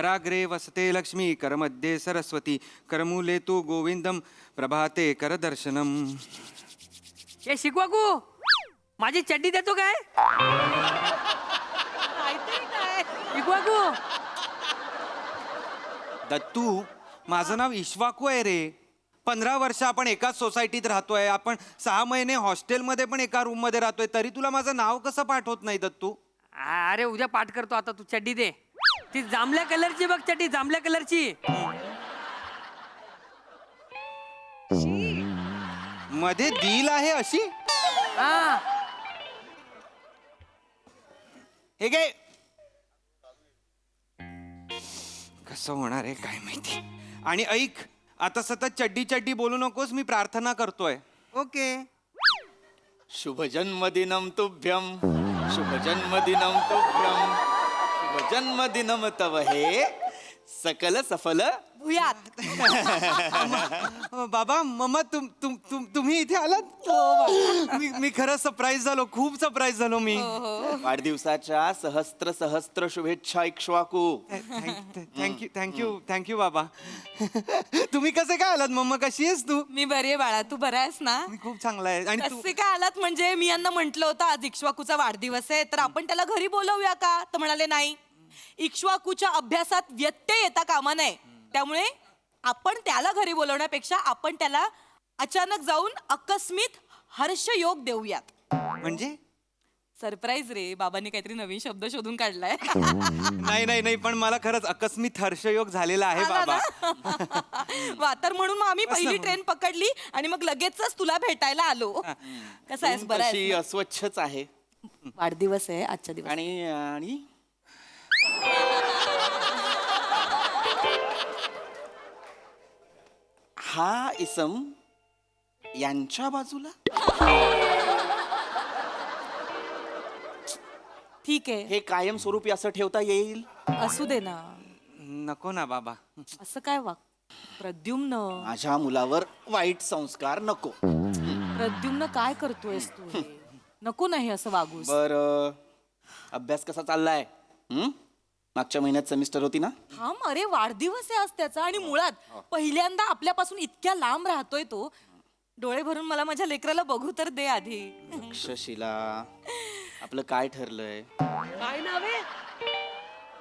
कराग्रे वसते लक्ष्मी करमध्ये सरस्वती करमूले तू गोविंदम प्रभाते करदर्शनम. हे शिकवाकू माझी चड्डी देतो काय? शिकवाकू दत्तू माझं नाव इश्वाकू आहे रे. 15 वर्ष आपण एकाच सोसायटीत राहतोय. आपण 6 महिने हॉस्टेलमध्ये पण एका रूम मध्ये राहतोय. तरी तुला माझं नाव कसं पाठ होत नाही दत्तू? अरे उद्या पाठ करतो. आता तू चड्डी दे. ती जांभल्या कलरची बघ चड्डी, जांभल्या कलरची. मध्ये दिल आहे अशी. हा हे गे कसं होणार आहे काय माहिती. आणि ऐक, आता सतत चड्डी चड्डी बोलू नकोस. मी प्रार्थना करतोय. ओके. शुभ जन्मदिनम तुभ्यम, शुभ जन्मदिनम तुभ्यम, शुभ जन्मदिनम तव हे, सकल सफल भूयात. बाबा मम्मा तुम्ही इथे आलात. मी खरं सरप्राईज झालो. खूप सरप्राईज झालो मी. वाढदिवसाच्या सहस्त्र सहस्त्र शुभेच्छा इक्ष्वाकू. थँक्यू थँक्यू थँक्यू बाबा. तुम्ही कसे काय आलात मम्मा? कशी आहेस तू? मी बरी आहे बाळा, तू बरा आहेस ना? मी खूप चांगला आहे. आणि तू? कसे काय आलात म्हणजे मी यांना म्हंटल होतं आज इक्ष्वाकूचा वाढदिवस आहे तर आपण त्याला घरी बोलवूया का? तर म्हणाले नाही, इक्ष्वाकूच्या अभ्यासात व्यत्यय येता कामा नये, त्यामुळे आपण त्याला घरी बोलवण्यापेक्षा आपण त्याला अचानक जाऊन आकस्मित हर्षयोग देऊयात. म्हणजे सरप्राईज रे. बाबांनी काहीतरी नवीन शब्द शोधून काढलाय. नाही नाही नाही, पण मला खरंच अकस्मित हर्षयोग झालेला आहे बाबा. वा, तर म्हणून मग आम्ही पहिली ट्रेन पकडली आणि मग लगेचच तुला भेटायला आलो. कसं आहेस? बरं तशी आहेस ना? अस्वच्छच आहे. वाढदिवस आहे आजच्या दिवस. आणि आणि हा इसम यांच्या बाजूला. ठीक आहे, हे कायमस्वरूपी असं ठेवता येईल? असू दे ना. नको ना बाबा. असं काय वाग प्रद्युम्न. माझ्या मुलावर वाईट संस्कार नको. प्रद्युम्न काय करतोयस तू हे? नको नाही असं वागूस. बर, अभ्यास कसा चाललाय? मागच्या महिन्यात सेमिस्टर होती ना? थांब, अरे वाढदिवस आहे आज त्याचा आणि मुळात पहिल्यांदा आपल्यापासून इतक्या लांब राहतोय तो. डोळे भरून मला माझ्या लेकराला बघू तर दे आधी. तक्षशिला, आपलं काय ठरलंय? काय नाव आहे?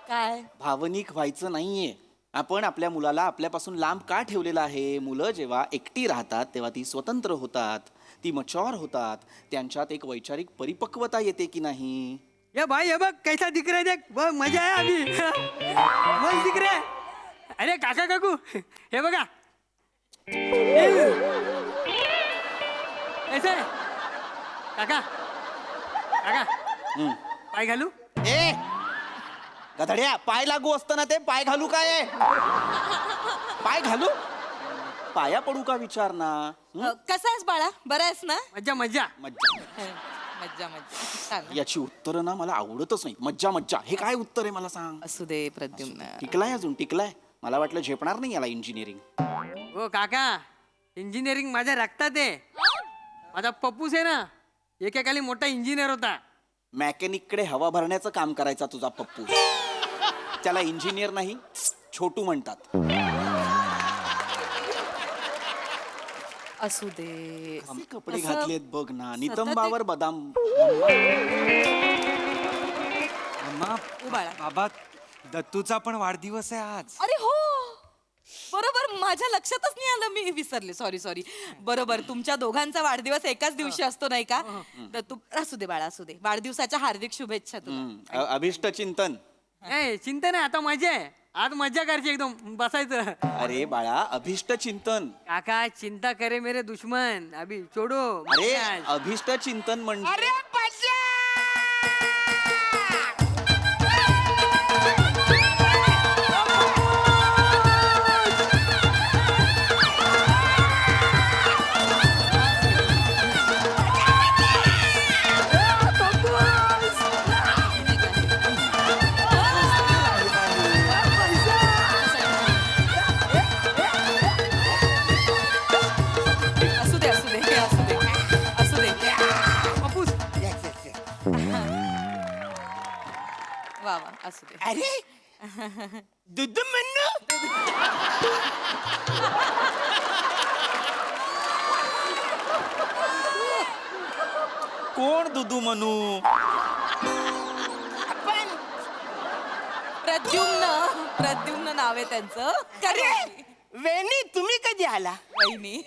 काय? भावनिक व्हायचं नाहीये. आपण आपल्या मुलाला आपल्यापासून लांब का ठेवलेलं आहे? मुलं जेव्हा एकटी राहतात तेव्हा ती स्वतंत्र होतात, ती मच्युअर होतात, त्यांच्यात एक वैचारिक परिपक्वता येते की नाही? ये भाई हे बघ कैसा दिख रहा है, देख बहुत मजा आहे अभी. मस्त दिख रहा है. अरे काका काकू हे बघा. कैसा आहे काका? काका पाय घालू? ए गधड्या, पाय लागू असताना ते पाय घालू काय आहे? पाय घालू? पाया पडू का विचार ना. कसा आहेस बाळा? बरा आहेस ना? मज्जा मज्जा. मज्जा. मज्जा मज्जा. सांग. याची उत्तरं ना मला आवडतच नाही. मज्जा मज्जा हे काय उत्तर आहे मला सांग. असू दे प्रद्युम्न. टिकलाय अजून टिकलाय. मला वाटलं झेपणार नाही याला इंजिनिअरिंग. हो काका, इंजिनिअरिंग माझ्या रक्तात आहे. माझा पप्पूस आहे ना, एकेकाली मोठा इंजिनियर होता. मॅकॅनिककडे हवा भरण्याचं काम करायचा तुझा पप्पू. त्याला इंजिनियर नाही, छोटू म्हणतात. असू दे. कसे कपडे असं घातलेत बघ ना. सतत नितंबावर बदाम. मम्मा बाळा. बाबा, दत्तूचा पण वाढदिवस आहे आज. अरे हो, बरोबर, माझ्या लक्षातच नाही आलं. मी विसरले. Sorry sorry. बरोबर, तुमच्या दोघांचा वाढदिवस एकाच दिवशी असतो नाही का? तर तू असू दे बाळा, असू दे. वाढदिवसाच्या हार्दिक शुभेच्छा तुला. अभिष्ट चिंतन. ए चिंता नाही, आता मजा आहे. आज मज्जा करायची, एकदम बसायचं. अरे बाळा, अभिष्ट चिंतन. काका चिंता करे मेरे दुश्मन, अभी छोड़ो. अरे आज. अभिष्ट चिंतन म्हणजे असू दे असू दे असू दे असू दे. वा वा, असू दे. अरे दुधू म्हणू कोण दुदू म्हणू? आपण प्रद्युम्न नाव आहे त्यांचं अरे वेणी तुम्ही कधी आला वहिनी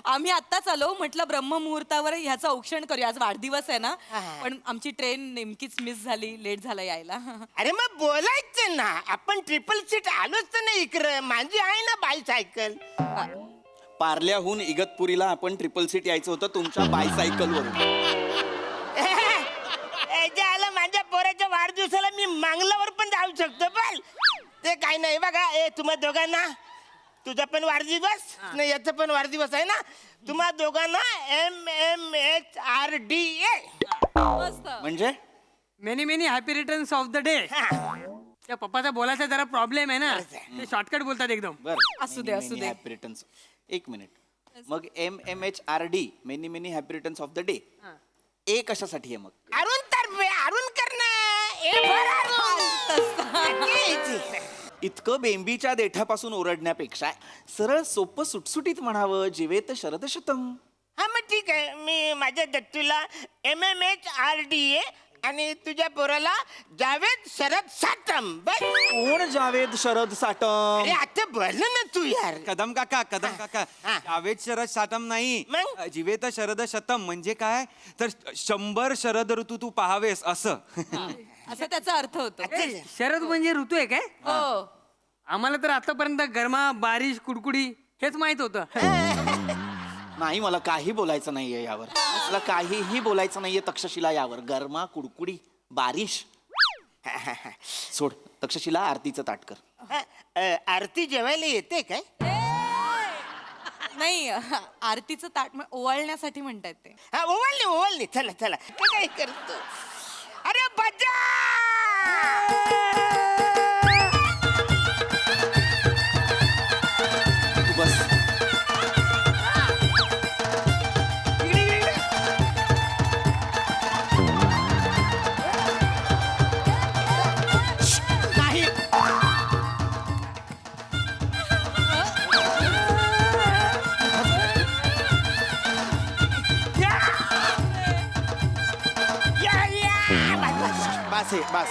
आम्ही आत्ताच आलो, म्हटलं ब्रह्ममुहूर्तावर ह्याचं औक्षण करूया, आज वाढदिवस आहे ना. हा. पण आमची ट्रेन नेमकीच मिस झाली, लेट झाला यायला. अरे मग बोलायचं ना, आपण ट्रिपल सीट आलोच तर नाही इकडं, माझी आहे ना बायसायकल. पार्ल्याहून इगतपुरीला आपण ट्रिपल सीट यायचं होतं तुमच्या बायसायकलवरून. आलं माझ्या पोराच्या वाढदिवसाला मी मांगलावर पण जाऊ शकतो, पण ते काय नाही बघा. तुम्हा दोघांना, तुझा पण वाढदिवस नाही, याचा पण वाढदिवस आहे ना, तुम्हा दोघांना MMHRDA. मस्त. म्हणजे many many happy returns of the day. त्या पप्पाचा बोलायचा जरा प्रॉब्लेम आहे ना, ते शॉर्टकट बोलतात एकदम. असू दे, असू दे. Happy returns. एक मिनिट, मग MMHRD many many happy returns of the day, ए कशासाठी आहे मग? अरुण तर्फे, अरुण करणं, ए भर अरुण. इतकं बेंबीच्या देठापासून ओरडण्यापेक्षा सरळ सोपं सुटसुटीत म्हणावं, जीवेत शरदशतम. हा मग ठीक आहे, मी माझ्या दत्तूला MMHRDA आणि तुझ्या पोराला जावेद शरद सातम. बस. कोण जावेद शरद साटम? अरे आता बोल ना तू यार. कदम काका हा. जावेद शरद शतम नाही, मग? जिवेत शरद शतम म्हणजे काय, तर 100 शरद ऋतू तू पाहावेस असं. असा त्याचा अर्थ होतो. ए, शरद म्हणजे ऋतू आहे काय? हो. आम्हाला तर आतापर्यंत गरमा, बारिश, कुडकुडी हेच माहित होतं. नाही, मला काही बोलायचं नाहीये यावर. मला काहीही बोलायचं नाहीये तक्षशिला यावर. गरमा, कुडकुडी, बारिश सोड. तक्षशिला आरतीचं ताट कर. आरती जेवायला येते काय? नाही, आरतीचं ताट ओवाळण्यासाठी म्हणतायत ते. हा ओवाळली. चला चला, काय करतो? अरे बजा. तू बस. नाही. बस हे बस.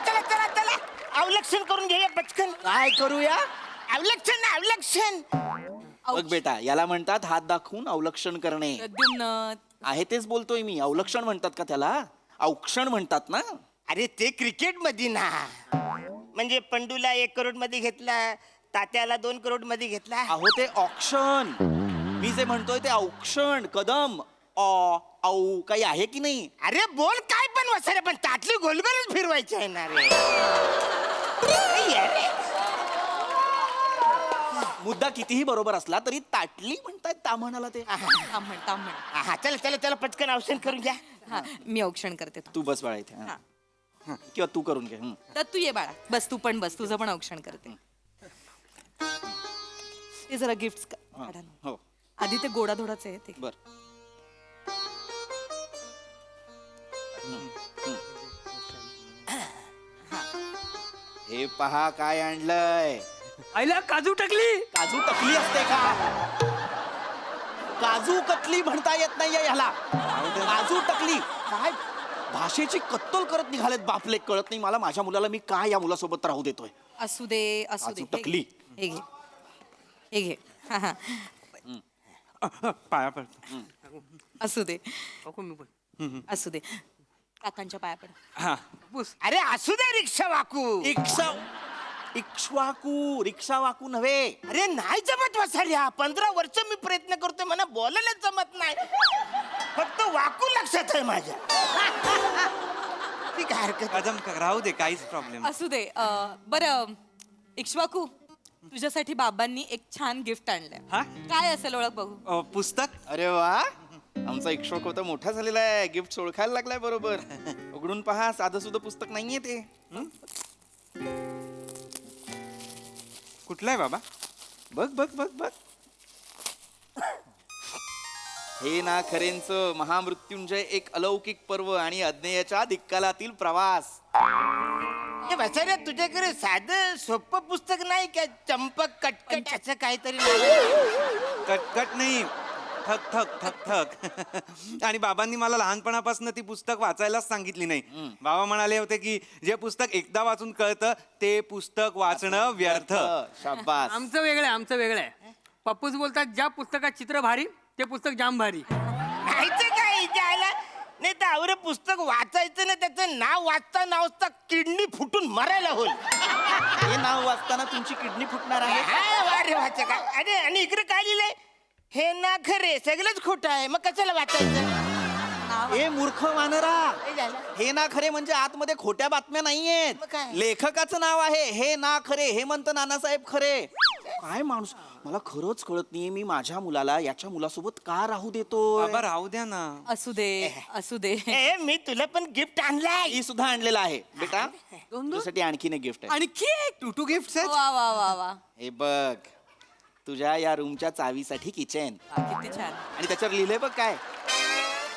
चला चला चला, अवलक्षण करून घेऊया पटकन. काय करूया? अवलक्षण. बघ बेटा, याला म्हणतात हात दाखवून अवलक्षण करणे. प्रद्युम्न आहे तेच बोलतोय मी. अवलक्षण म्हणतात का त्याला? औक्षण म्हणतात ना. अरे ते क्रिकेट मध्ये ना, म्हणजे पंडूला 1 करोड मध्ये घेतला, तात्याला 2 करोड मध्ये घेतला. अहो ते ऑक्शन. मी जे म्हणतोय ते औक्षण. कदम औ काही आहे की नाही? अरे बोल काय पण वसारे, पण ताटली गोलगोलच फिरवायची आहे ना रे. अरे. मुद्दा कितीही बरोबर असला तरी ताटली म्हणतायत ता म्हणाला ते. तांबण. हा चला चला पटकन औषण करून घ्या. हा, मी औक्षण करते. तू बस बाळा इथे. हा. किंवा तू करून घे. तर तू ये बाळा, बस तू पण बस, तुझं पण औक्षण करते. ते जरा गिफ्ट काढा ना. हो आधी ते गोडाधोडाचे आहे ते. बर. हे पहा काय आणलंय. आईला काजू टाकली. काजू टकली असते का? काजू कतली म्हणता येत नाहीये ह्याला. काजू टकली काय भाषेची कत्तल करत निघालेत बापले. कळत नाही मला माझ्या मुलाला मी काय या मुलासोबत राहू देतोय. असू दे. काजू टकली. हे घे, हे घे. हा, हा. पाया पडतो. असू दे, बघू मी पण. असू दे. काकांच्या पाया पड. हा. पुस. अरे असू दे रिक्षा वाकू. इक्ष्वाकू रिक्षा वाकू नव्हे. अरे नाही जमत वसाड्या, 15 वर्ष मी प्रयत्न करतोय, मला बोलायला जमत नाही, फक्त वाकू लक्षात आहे माझ्या. ती काय हरकत. कदम राहू दे, काहीच प्रॉब्लेम. असू दे. बरं इक्ष्वाकू, तुझ्यासाठी बाबांनी एक छान गिफ्ट आणलंय. हा? काय असेल ओळख बघू. पुस्तक. अरे वा, आमचा इक्ष्वाकू तर मोठा झालेला आहे. गिफ्ट ओळखायला लागलाय बरोबर. उघडून पहा, साधं सुद्धा पुस्तक नाहीये ते. कुठलं आहे बाबा? बघ बघ बघ बघ. हे ना खरेंचं महामृत्युंजय एक अलौकिक पर्व आणि अज्ञेयाच्या दिक्कालातील प्रवास. हे बसाऱ्या तुझ्याकडे साधं सोपं पुस्तक नाही का? चंपक कटकट असं काहीतरी नाही? कटकट नाही, ठक ठक ठक ठक. आणि बाबांनी मला लहानपणापासून ती पुस्तक वाचायलाच सांगितली नाही. बाबा म्हणाले होते की जे पुस्तक एकदा वाचून कळतं ते पुस्तक वाचणं व्यर्थ. शाबास. आमचं वेगळं आहे, आमचं वेगळं आहे. पप्पूस बोलतात ज्या पुस्तकात चित्र भारी ते पुस्तक जाम भारी. माहिती काय हिच्याला? नाही तर आवरं पुस्तक वाचायचं ना, त्याचं नाव वाचता किडनी फुटून मरायला होईल. हे नाव वाचताना तुमची किडनी फुटणार आहे. हा, वा रे वाचा का? अरे आणि इकडे काय लिहिलंय? हे ना खरे, सगळंच खोटं आहे, मग कशाला वाचायचं? हे मूर्ख वानरा, हे झालं. हे ना खरे म्हणजे आतमध्ये खोट्या बातम्या नाहीयेत. मग काय? लेखकाचं नाव आहे हे ना खरे, हेमंत नानासाहेब खरे. काय माणूस, मला खरंच कळत नाही मी माझ्या मुलाला याच्या मुलासोबत का राहू देतो. बाबा राहू द्या ना. असू दे असू दे. ए, मी तुला पण गिफ्ट आणलाय. ही सुद्धा आणलेला आहे बेटा. तुझ्यासाठी आणखीन एक गिफ्ट आहे. आणखी एक. 2 गिफ्ट आहेत. वा वा वा वा. हे बघ, तुझ्या या रूमच्या चावीसाठी किचन. किती छान. आणि त्याच्यावर लिहिले बघ काय.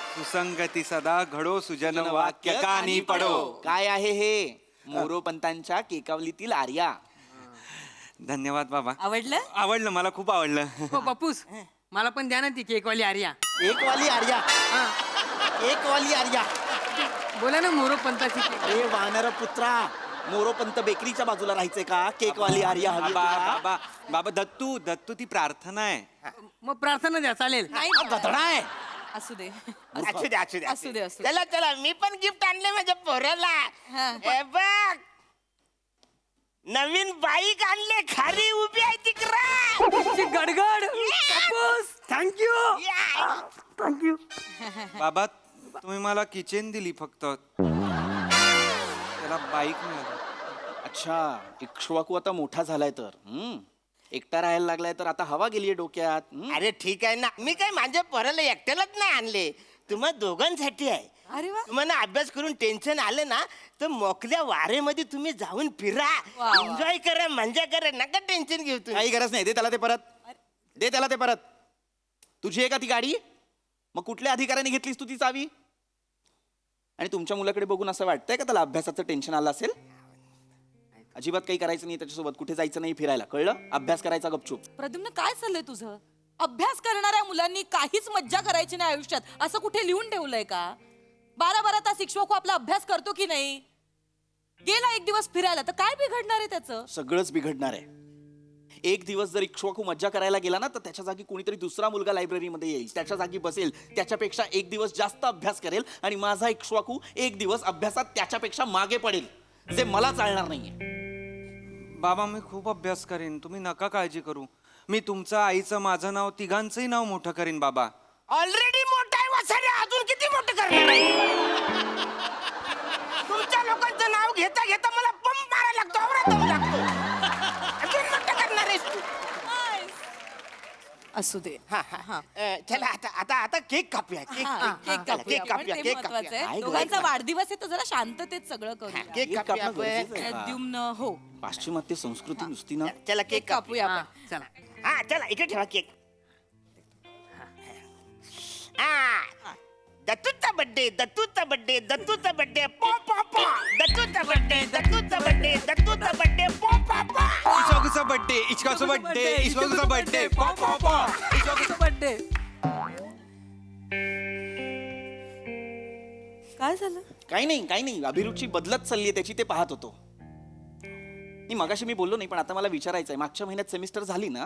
सुसंगती सदा घडो सुजन वाक्य कानी पडो. काय आहे हे? मोरोपंतांच्या केकावलीतील आर्या. धन्यवाद बाबा. आवडलं? आवडलं, मला खूप आवडलं. हो पप्पूस, मला पण द्या ना ती केकवाली आर्या. एक वाली आर्या, एक वाली आर्या. बोला ना मोरो पंताची केक. अरे वानर पुत्रा, मोरोपंत बेकरीच्या बाजूला राहायचंय का? केकवाली आर्या हवी बाबा तुला? बाबा बाबा दत्तू दत्तू ती प्रार्थना आहे. मग प्रार्थना द्या चालेल. नाही हा गधडा आहे. असू दे. असू दे असू दे असू दे, असू दे. चला चला, मी पण गिफ्ट आणले माझ्या पोराला. हा. हे बघ, नवीन बाईक आणले, खाली उभी आहे तिकडे. गडगड पप्पूस, थँक्यू. थँक्यू. बाबा तुम्ही मला किचन दिली फक्त, त्याला बाईक मिळाली. अच्छा, इक्ष्वाकू आता मोठा झालाय तर एकटा राहायला लागलाय तर आता हवा गेलीये डोक्यात. अरे ठीक आहे ना, मी काय माझ्या पोराला एकट्यालाच नाही आणले, तुम्हा दोघांसाठी आहे. अरे वा. तुम्हाला अभ्यास करून टेन्शन आलं ना, तर मोकल्या वारेमध्ये तुम्ही जाऊन फिरा, वा. एन्जॉय करा, मजा करा, नका टेन्शन घेऊ तुम्ही. काही गरज नाही. दे त्याला ते परत, दे त्याला ते परत. तुझी आहे का ती गाडी? मग कुठल्या अधिकाऱ्याने घेतलीस तू ती चावी? आणि तुमच्या मुलाकडे बघून असं वाटतंय का त्याला अभ्यासाचं टेन्शन आलं असेल? अजिबात काही करायचं नाही त्याच्यासोबत, कुठे जायचं नाही फिरायला, कळलं? अभ्यास करायचा गपचूप. प्रद्युम्न काय चाललंय तुझं? अभ्यास करणाऱ्या मुलांनी काहीच मज्जा करायची नाही आयुष्यात, असं कुठे लिहून ठेवलंय का? 12-12 तास शिक्षक आपला अभ्यास करतो की नाही? गेला एक दिवस फिरायला तर काय बिघडणार आहे त्याचं? सगळंच बिघडणार आहे. एक दिवस जर इक्ष्वाकू मज्जा करायला गेला ना, तर त्याच्या जागी कोणीतरी दुसरा मुलगा लायब्ररीमध्ये येईल, त्याच्या जागी बसेल, त्याच्यापेक्षा एक दिवस जास्त अभ्यास करेल, आणि माझा इक्ष्वाकू एक दिवस अभ्यासात त्याच्यापेक्षा मागे पडेल, जे मला चालणार नाहीये. बाबा मी खूप अभ्यास करेन, तुम्ही नका काळजी करू. मी तुमचं, आईचं, माझं नाव, तिघांचंही नाव मोठं करीन बाबा. ऑलरेडी मोठा आहे वसाड्या, अजून किती मोठं करणार आहे? तुमच्या लोकांचं नाव घेता घेता मला पंप मारायला लागतो, आवरा दम लागतो. अजून मोठं करणार आहेस तू. असू दे. हा, हा. चला आता आता आता केक कापूया. केक केक कापूया आपण, ते केक महत्वाचं कापूया. आहे. काय दोघांचा गरज? वाढदिवस आहे तर जरा शांततेत सगळं करूया. केक कापूया कापणं आपण. गरजेचं आहे. प्रद्युम्न हो, पाश्चिमात्य संस्कृती नुसती ना. चला केक कापूया. कापूया हा, आपण. चला. हा चला, इकडे ठेवा केक. हा, दत्तूचा बर्थडे, दत्तूचा बर्थडे, दत्तूचा बर्थडे, पॉ पॉ पॉ. दत्तूचा बर्थडे, दत्तूचा बर्थडे, दत्तूचा बर्थडे, पॉ पॉ पॉ. इश्वाकूचा बर्थडे, इश्काचा बर्थडे, इश्वाकूचा बर्थडे, पॉ पॉ पॉ. इश्वाकूचा बर्थडे. काय झालं? काही नाही, काही नाही. अभिरुची बदलत चालली त्याची, ते पाहत होतो. मी मगाशी मी बोललो नाही, पण आता मला विचारायचं आहे, मागच्या महिन्यात सेमिस्टर झाली ना,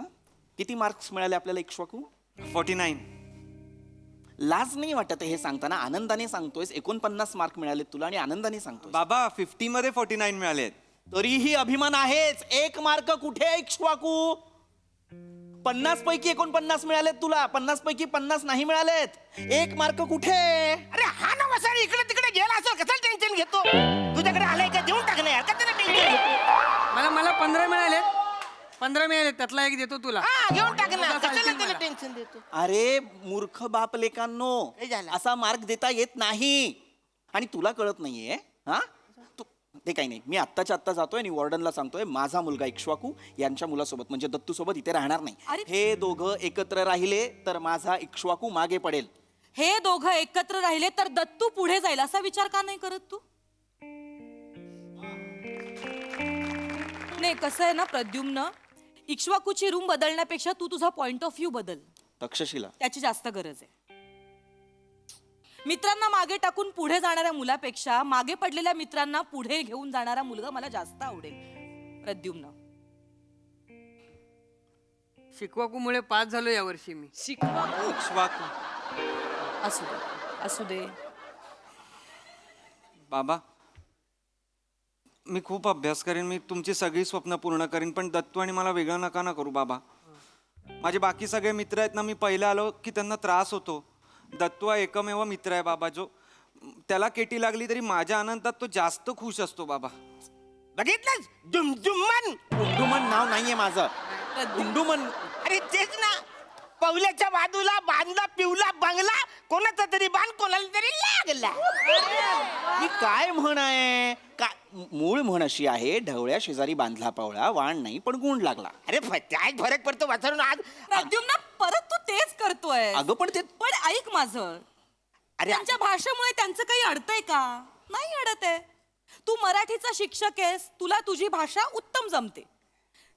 किती मार्क्स मिळाले आपल्याला इक्ष्वाकू? 49. लाज नाही वाटत आहे हे सांगताना? आनंदाने सांगतोयस. 49 मार्क मिळाले तुला आणि आनंदाने सांगतोय. बाबा 50 मध्ये 49 मिळालेत. तरीही अभिमान आहेच. 1 मार्क कुठे आहे इक्ष्वाकू? 50 पैकी 49 मिळालेत तुला, 50 पैकी 50 नाही मिळालेत. 1 मार्क कुठे? अरे हा ना वसाडी, इकडे तिकडे गेला असेल, कसं टेन्शन घेतो? तुझ्याकडे आलाय का, देऊन टाक ना, का त्याला टेन्शन घेतो? मला 15 मिळालेत. 15 मिळालेत, त्यातला एक देतो तुला. हा, घेऊन टाक ना, तुला कशाला चालतील त्याला मला. टेन्शन देतो? अरे मूर्ख बाप लेकांनो, काय झालं? असा मार्क देता येत नाही. आणि तुला कळत नाहीये? हा, ते काही नाही, मी आत्ताच्या आत्ता जातोय आणि वॉर्डनला सांगतोय माझा मुलगा इक्ष्वाकू यांच्या मुलासोबत म्हणजे दत्तू सोबत इथे राहणार नाही. अरे. हे दोघं एकत्र राहिले तर माझा इक्ष्वाकू मागे पडेल. हे दोघं एकत्र राहिले तर दत्तू पुढे जाईल असा विचार का नाही करत तू? नाही कसं आहे ना प्रद्युम्न, इक्ष्वाकूची रूम बदलण्यापेक्षा तू तुझा पॉइंट ऑफ व्ह्यू बदल, तक्षशिला त्याची जास्त गरज आहे. मित्रांना मागे टाकून पुढे जाणाऱ्या मुलापेक्षा मागे पडलेल्या मित्रांना पुढे घेऊन जाणारा मुलगा मला जास्त आवडेल प्रद्युम्न. शिकवाकूमुळे पास झालो यावर्षी मी. इक्ष्वाकू. असू दे असू दे. बाबा मी खूप अभ्यास करेन, मी तुमची सगळी स्वप्न पूर्ण करेन, पण दत्तू आणि मला वेगळं नका ना करू बाबा. माझे बाकी सगळे मित्र आहेत ना, मी पहिला आलो की त्यांना त्रास होतो. दत्तू हा एकमेव मित्र आहे बाबा, जो त्याला केटी लागली तरी माझ्या आनंदात तो जास्त खुश असतो बाबा. बघितलंच दुमदुमन. गुंडुमन नाव नाहीये माझं. गुंडुमन. अरे तेच ना, पवल्याच्या बाजूला बांधला पिवला बंगला, कोणाचा तरी बांध कोणाला तरी लागला. ही काय म्हण आहे? काय मूळ म्हण अशी आहे, ढवळ्या शेजारी बांधला पावळा, वाण नाही पण गुण लागला. अरे त्यात फरक पडतो वाचरून आज. प्रद्युम्न परत तू तेच करतोय. अगं पण ते पण ऐक माझं, अरे त्यांच्या भाषेमुळे त्यांचं काही अडतंय का? नाही अडत आहे. तू मराठीचा शिक्षक आहेस, तुला तुझी भाषा उत्तम जमते.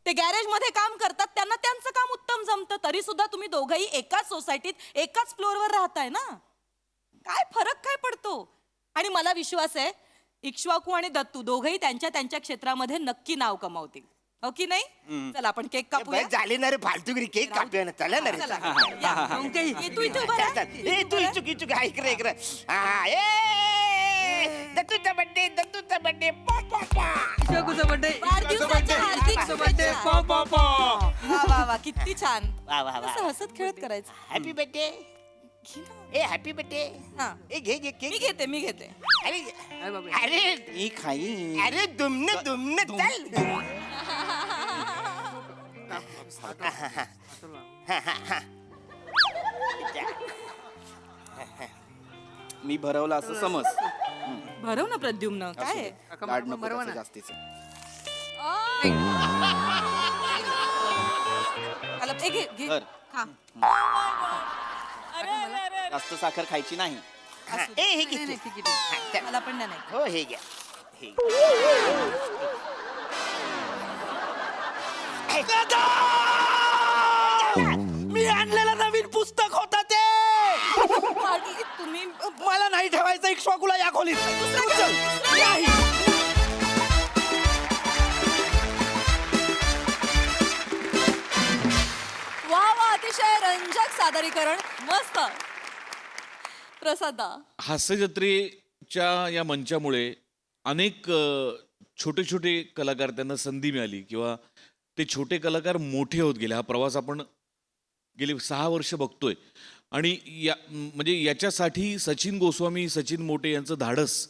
ते गॅरेज मध्ये काम करतात, त्यांना त्यांचं काम उत्तम जमतं, तरी सुद्धा तुम्ही दोघंही एकाच सोसायटीत एकाच फ्लोअरवर राहताय ना. काय फरक काय पडतो? आणि मला विश्वास आहे इक्ष्वाकू आणि दत्तू दोघंही त्यांच्या त्यांच्या क्षेत्रामध्ये नक्की नाव कमावतील. हो की नाही? चला आपण केक कापूया. बस झाले ना रे फालतुगिरी, केक कापूया ना, चला ना रे. चला, या. ये तू इथे उभा राहा. ए तू इचुक इचुक ऐक रे ऐक रे. हा ए दत्तूचा बर्थडे दत्तूचा बर्थडे पॉ पॉ पॉ. शिकवाकूचा बर्थडे. वाढदिवसाच्या हार्दिक बर्थडे. शुभेच्छा. पॉ पॉ पॉ. वा वा वा किती छान. वा वा वा. असं हसत खेळत करायचं. Happy birthday. ए हॅपी बर्थडे. हा. ए घे घे मी केक. घेते मी घेते. अरे अरे बाबा. अरे मी खाई. अरे दुमने दुमने चल. मी भरवलं असं समज. भरव ना प्रद्युम्न, काय आहे? काका, लाड नको बरोबर त्याचं ना. जास्तीचं. आला, ए, घे घे धर. खा. जास्त साखर खायची नाही. असू दे. ए हे घे नाही, तू. नाही, ठीक आहे, ठीक आहे. मला पण द्या नाही. हो हे घ्या हे मी आणलेलं नवीन पुस्तक होतं ते. आणि तुम्ही मला नाही ठेवायचं इक्ष्वाकूला या खोलीत. तू चल. नाही. वा वा अतिशय रंजक सादरीकरण, मस्त. प्रसादा हास्यजत्रेच्या या मंचामुळे अनेक छोटे छोटे कलाकार त्यांना संधी मिळाली किंवा ते छोटे कलाकार मोठे होत गेले. हा प्रवास आपण गेली 6 वर्ष बघतोय आणि या म्हणजे याच्यासाठी सचिन गोस्वामी, सचिन मोटे यांचं धाडस,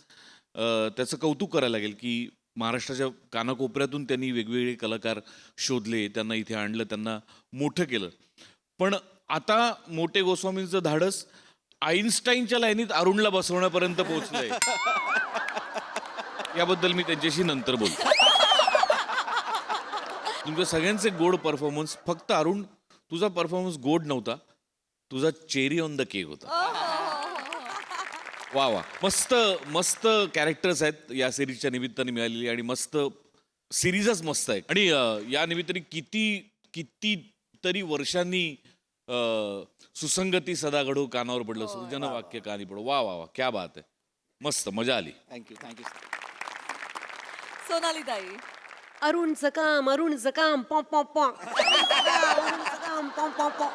त्याचं कौतुक करायला लागेल की महाराष्ट्राच्या कानाकोपऱ्यातून त्यांनी वेगवेगळे कलाकार शोधले, त्यांना इथे आणलं, त्यांना मोठं केलं. पण आता मोटे गोस्वामींचं धाडस आईन्स्टाईनच्या लाईनीत अरुणला बसवण्यापर्यंत पोहोचलंय. याबद्दल मी त्यांच्याशी नंतर बोलतो. तुमच्या सगळ्यांचे गोड परफॉर्मन्स. फक्त अरुण, तुझा परफॉर्मन्स गोड नव्हता, तुझा चेरी ऑन द केक होता. वा वा, मस्त मस्त कॅरेक्टर्स आहेत या सिरीजच्या निमित्ताने मिळालेली आणि मस्त सिरीजच मस्त आहे. आणि या निमित्ताने किती तरी वर्षांनी सुसंगती सदा घडो कानावर पडलं, सृजन वाक्य कानी पडो. वा वा वा, क्या बात आहे, मस्त मजा आली. Thank you thank you. सोनाली ताई. अरुणचं काम पॉ पॉ पॉ. अरुणचं काम पॉ पॉ पॉ.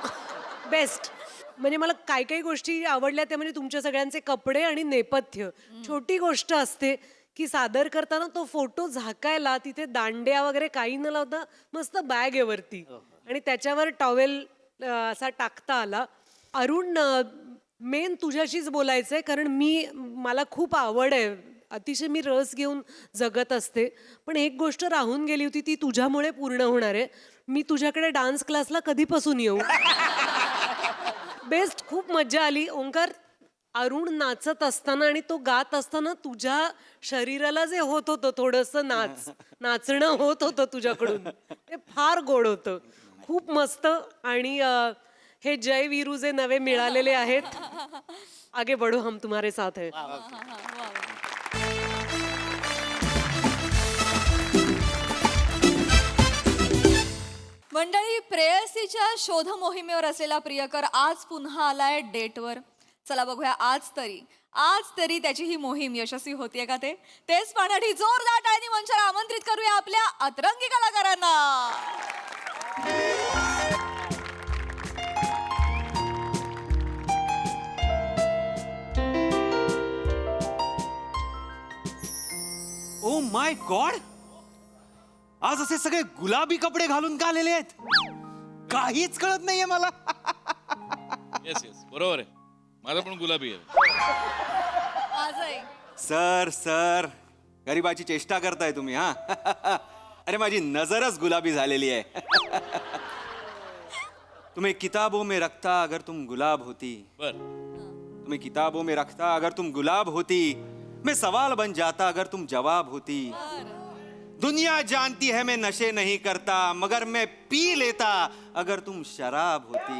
बेस्ट. म्हणजे मला काही काही गोष्टी आवडल्या त्या म्हणजे तुमच्या सगळ्यांचे कपडे आणि नेपथ्य. छोटी गोष्ट असते की सादर करताना तो फोटो झाकायला तिथे दांड्या वगैरे काही न लावता मस्त बॅग आहे वरती आणि त्याच्यावर टॉवेल असा टाकता आला. अरुण, मेन तुझ्याशीच बोलायचंय कारण मला खूप आवड आहे, अतिशय मी रस घेऊन जगत असते, पण एक गोष्ट राहून गेली होती ती तुझ्यामुळे पूर्ण होणार आहे. मी तुझ्याकडे डान्स क्लासला कधीपासून येऊ? बेस्ट, खूप मज्जा आली. ओंकार, अरुण नाचत असताना आणि तो गात असताना तुझ्या शरीराला जे होत होतं थोडंसं नाचणं होत होतं तुझ्याकडून ते फार गोड होतं. खूप मस्त. आणि हे जय वीरू जे नवे मिळालेले आहेत, आगे बढो, हम तुम्हारे साथ है. मंडळी, प्रेयसीच्या शोध मोहिमेवर असलेला प्रियकर आज पुन्हा आलाय डेटवर. चला बघूया आज तरी त्याची ही मोहीम यशस्वी होतीये का तेच पाहण्यासाठी जोरदार टाळ्यांनी मंचाला आमंत्रित करूया आपल्या अतरंगी कलाकारांना. ओ माय गॉड, आज असे सगळे गुलाबी कपडे घालून का आलेले आहेत? काहीच कळत नाहीये मला. येस येस, बरोबर आहे. माझा पण गुलाबी आहे. आजही सर गरीबाची चेष्टा करताय तुम्ही हा. अरे माझी नजरच गुलाबी झालेली आहे. तुम्हें किताबों में रखता अगर तुम गुलाब होती, बर, तुम्हें किताबों में रखता अगर तुम गुलाब होती, मैं सवाल बन जाता अगर तुम जवाब होती. दुनिया जानती है मैं नशे नहीं करता, मगर मैं पी लेता अगर तुम शराब होती.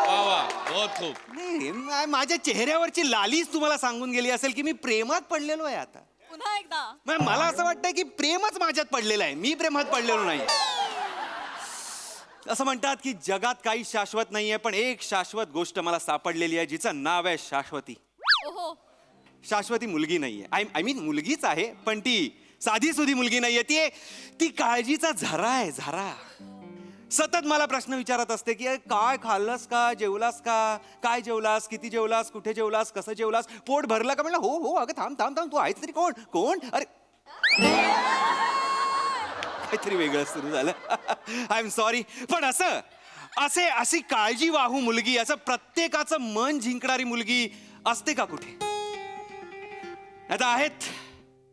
वा वा, बहुत खूप. नाही, माझ्या चेहऱ्यावरची लालीच तुम्हाला सांगून गेली असेल की मी प्रेमात पडलेलो आहे आता. पुन्हा एकदा मला असं वाटतंय की प्रेमच माझ्यात पडलेलं आहे, मी प्रेमात पडलेलो नाही. असं म्हणतात की जगात काही शाश्वत नाहीये, पण एक शाश्वत गोष्ट मला सापडलेली आहे जिचं नाव आहे शाश्वती. ओहो, शाश्वती मुलगी नाहीये. आय मीन मुलगीच आहे, पण ती साधी सुधी मुलगी नाहीये. ती काळजीचा झरा आहे, झरा. सतत मला प्रश्न विचारत असते की काय खाल्लंस का, जेवलास का, काय जेवलास, किती जेवलास, कुठे जेवलास, कसं जेवलास, पोट भरलं का? म्हणलं हो. अगं थांब तू आहेस तरी कोण. अरे काहीतरी वेगळं सुरू झालं. I am sorry. पण अशी काळजी वाहू मुलगी, असं प्रत्येकाचं मन जिंकणारी मुलगी असते का कुठे? आता आहेत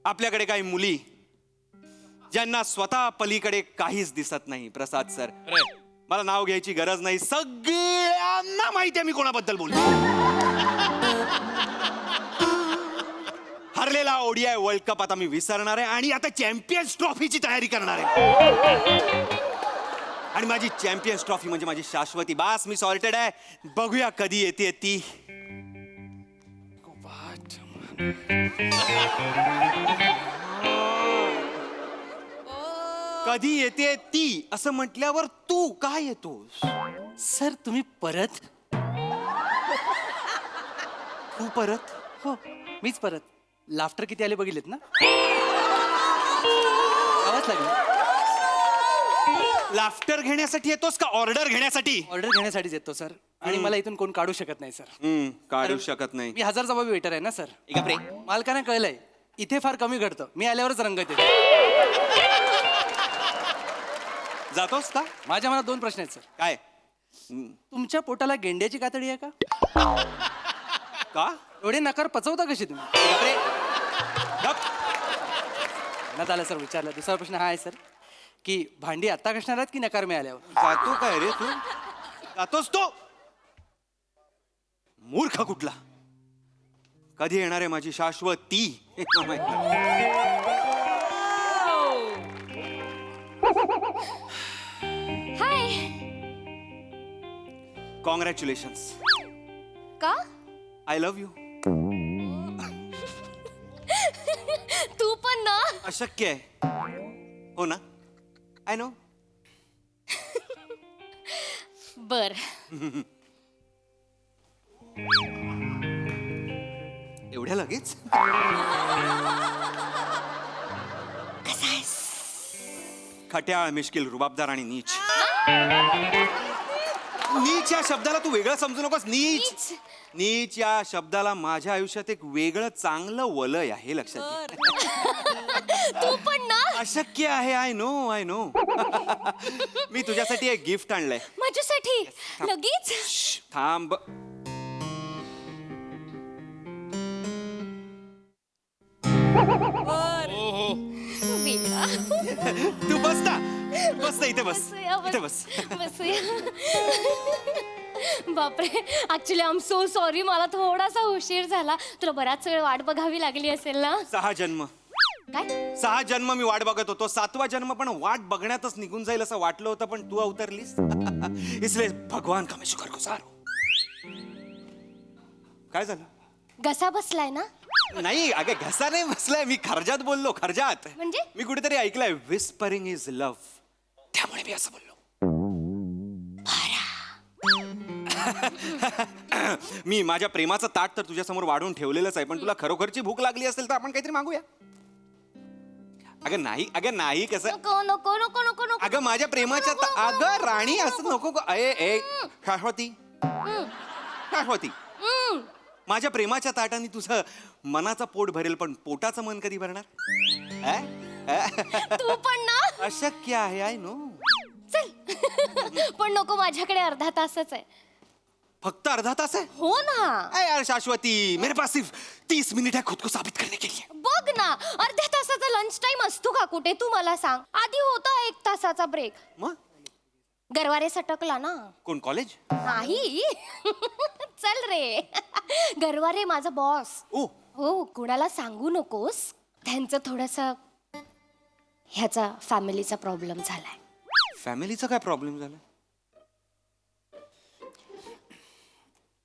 आपल्याकडे काही मुली ज्यांना स्वतः पलीकडे काहीच दिसत नाही. प्रसाद सर, अरे मला नाव घ्यायची गरज नाही, सगळ्यांना माहिती आहे मी कोणाबद्दल बोलतो. हरलेला ओडीआय वर्ल्ड कप आता मी विसरणार आहे आणि आता चॅम्पियन्स ट्रॉफीची तयारी करणार आहे. आणि माझी चॅम्पियन्स ट्रॉफी म्हणजे माझी शाश्वती. बास, मी सॉर्टेड आहे. बघूया कधी येते ती. कधी येते ती असं म्हटल्यावर तू काय येतोस? सर तुम्ही परत? तू परत? हो, मीच परत. लाफ्टर किती आले बघितलेत ना? आवाज लागला. लाफ्टर घेण्यासाठी येतोस का ऑर्डर घेण्यासाठी? ऑर्डर घेण्यासाठीच येतो सर. आणि मला इथून कोण काढू शकत नाही सर. काढू शकत नाही. मी 1000 जबाबी वेटर आहे ना सर. मालकाने कळलंय इथे फार कमी घडतं, मी आल्यावरच रंगत येते. जातोस का? माझ्या मनात 2 प्रश्न आहेत सर. काय? तुमच्या पोटाला गेंड्याची कातडी आहे का? का? एवढे नकार पचवता कशी तुम्ही? गप. मनात आलं सर, विचारलं. दुसरा प्रश्न हा आहे सर की भांडी आत्ता घासणार आहेत की नकार मिळाल्यावर? जातो काय रे तू? जातोस तो मूर्ख कुठला? कधी येणार आहे माझी शाश्वती? हाय. कॉंग्रॅच्युलेशन्स. का? I love you. तू पण ना. अशक्य आहे. हो ना? I know. बर. एवढ्या लगेच? खट्याळ, मिश्किल, रुबाबदार आणि नीच. नीच या शब्दाला तू वेगळं समजू नकोस. नीच नीच या शब्दाला माझ्या आयुष्यात एक वेगळं चांगलं वलय आहे, लक्षात घे. तू पण ना. अशक्य आहे. I know. मी तुझ्यासाठी एक गिफ्ट आणलंय. माझ्यासाठी लगेच. थांब. हो हो, वेगळा. तू बस ना. इथे बस. बसूया, इथे बस. बसूया. बापरे actually I am so sorry, मला थोडासा उशीर झाला. तुला बराच वेळ वाट बघावी लागली असेल ना? 6 जन्म काय 6 जन्म मी वाट बघत होतो. 7वा जन्म पण वाट बघण्यातच निघून जाईल असं वाटलं होतं, पण तू अवतरलीस. इसलिए भगवान का मैं शुक्रगुजार हूं. काय झालं? घसा बसलाय ना? नाही अगं घसा नाही बसलाय, मी खर्जात बोललो. खर्जात म्हणजे? मी कुठेतरी ऐकलंय विस्परिंग इज लव्ह, त्यामुळे मी असं बोललो. मी माझ्या प्रेमाचं ताट तर तुझ्या समोर वाढून ठेवलेलंच आहे, पण तुला खरोखरची भूक लागली असेल तर आपण काहीतरी मागूया. अगं नाही कसं. नको नको नको नको नको. अगं माझ्या प्रेमाच्या अगं राणी असं नको ए शाश्वती शाश्वती, माझ्या प्रेमाच्या ताटाने तुझं मनाचं पोट भरेल, पण पोटाचं मन कधी भरणार? तू पण ना. अशक्य आहे, आय नो. चल पण नको, माझ्याकडे अर्धा तासच आहे. फक्त अर्धा तास आहे? हो ना. अरे यार शाश्वती, मेरे पास सिर्फ 30 मिनिट है खुद को साबित करने के लिए. बघ ना, अर्ध्या तासाचा लंच टाइम असतो का कुठे? तू मला सांग. आधी होता 1 तासाचा ब्रेक. मग गरवारे सटकला ना. कोण कॉलेज? नाही. चल रे. गरवारे माझा बॉस. ओ हो, कुणाला सांगू नकोस. त्यांचं थोडस ह्याचा फॅमिलीचा प्रॉब्लेम झालाय. फॅमिलीचा काय प्रॉब्लेम झाला?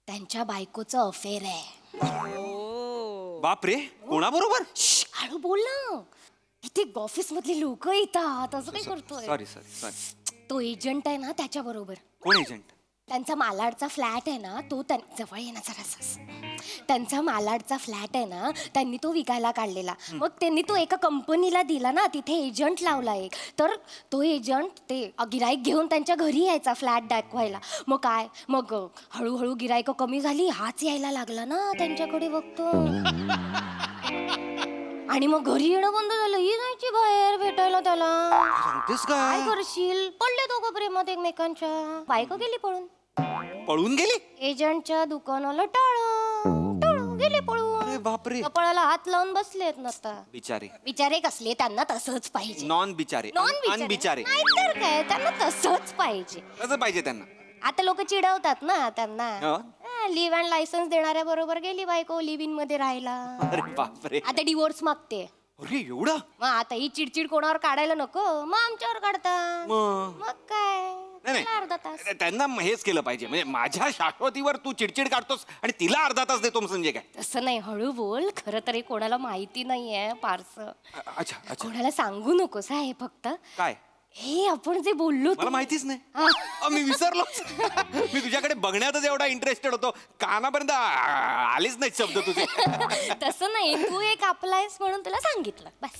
त्यांच्या बायकोचं अफेअर आहे. बापरे, कोणाबरोबर? हळू बोल ना. इथे ऑफिस मधली लोक येतात, असं काय करतोय? सॉरी. तो एजंट आहे ना, त्याच्या बरोबर. कोण एजंट? त्यांचा मालाडचा फ्लॅट आहे ना, तो जवळ ये ना जरासाच. त्यांचा मालाडचा फ्लॅट आहे ना, त्यांनी तो विकायला काढलेला. मग त्यांनी तो एका कंपनीला दिला ना, तिथे एजंट लावला एक. तर तो एजंट ते गिराईक घेऊन त्यांच्या घरी यायचा फ्लॅट दाखवायला. मग हळूहळू गिराईक कमी झाली, हाच यायला लागला ना त्यांच्याकडे बघतो. आणि मग घरी येणं बंद झालं. ही जायची बाहेर भेटायला त्याला. सांगतेस काय काय? करशील? पडले दोघं प्रेमात एकमेकांच्या. बायको गेली पळून. पळून गेली? एजंटच्या दुकानाला टाळं गेले पळून. अरे बापरे. कपाळाला हात लावून बसलेत ना आता. बिचारे. बिचारे कसले? त्यांना तसंच पाहिजे. नॉन बिचारे. बिचारे नाहीतर काय, त्यांना तसंच पाहिजे. कसं पाहिजे त्यांना? आता लोक चिडवतात ना त्यांना. हो. लिव्ह अँड लायसन्स देणाऱ्या बरोबर गेली बायको लिव्ह इन मध्ये राहायला. अरे बापरे. आता डिवोर्स मागते. अरे एवढा? मग आता ही चिडचिड कोणावर काढायला नको, मग आमच्यावर काढता. मग काय, नाही चला अर्धा तास. त्यांना हेच केलं पाहिजे. म्हणजे माझ्या शाश्वतीवर तू चिडचिड काढतोस आणि तिला अर्धा तास देतो म्हणजे काय? तसं नाही, हळू बोल. खरं तरी कोणाला माहिती नाहीये फारसं. अच्छा. कोणाला सांगू नकोस हे फक्त. काय? हे आपण जे बोललो मला माहितीच नाही. मी विसरलो. मी तुझ्याकडे बघण्यातच एवढा इंटरेस्टेड होतो, कानापर्यंत आलेच नाही शब्द तुझे. तसं नाही, तू एक आपलायस म्हणून तुला सांगितलं बस.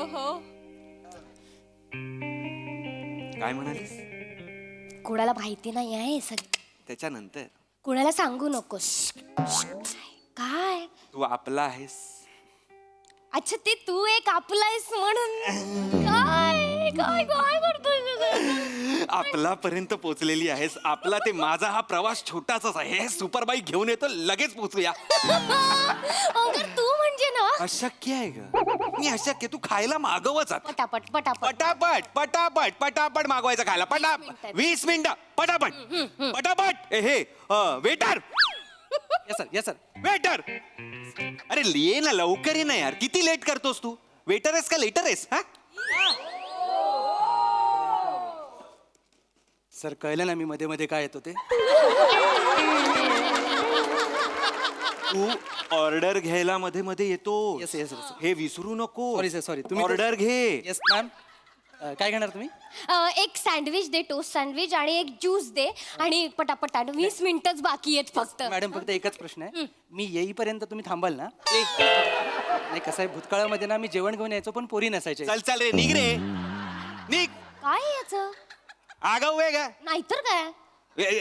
ओहो. काय म्हणालीस? कोणाला माहिती नाही आहे सगळं. त्याच्यानंतर कोणाला सांगू नकोस. काय? तू आपला आहेस. अच्छा, ते तू एक आपलायस म्हणून. काय काय काय करतोय? आपलापर्यंत पोहोचलेली आहेस. आपला ते माझा हा प्रवास छोटासाच आहे. सुपर बाईक घेऊन येतो, लगेच पोहोचूया. अगं तू म्हणजे ना. अशक्य आहे ग. मी अशक्य. तू खायला मागवच. पटापट पटापट पटापट पटापट पटापट मागवायचं खायला. 20 मिनिटं. पटापट. हे वेटर. Yes sir. वेटर, अरे ये ना लवकर, ये ना यार. किती लेट करतोस तू? वेटर आहेस का लेटर आहेस? हा सर कळलं ना मी मध्ये मध्ये काय येतो ते. तू ऑर्डर घ्यायला मध्ये मध्ये येतो. Yes, yes, yes. हे विसरू नको. Sorry sir sorry. तुम्ही ऑर्डर घे. Yes ma'am. काय घेणार तुम्ही? एक सँडविच दे, टोस्ट सँडविच, आणि एक ज्यूस दे. आणि पटापट 20 मिनिटच बाकी आहेत फक्त. मॅडम फक्त एकच प्रश्न आहे. मी येईपर्यंत तुम्ही थांबाल ना? नाही कसं आहे, भूतकाळामध्ये ना मी जेवण घेऊन यायचो पण पोरी नसायचे. चल रे, निघ रे, निघ. काय याचं? आगाऊ आहे का? नाहीतर काय.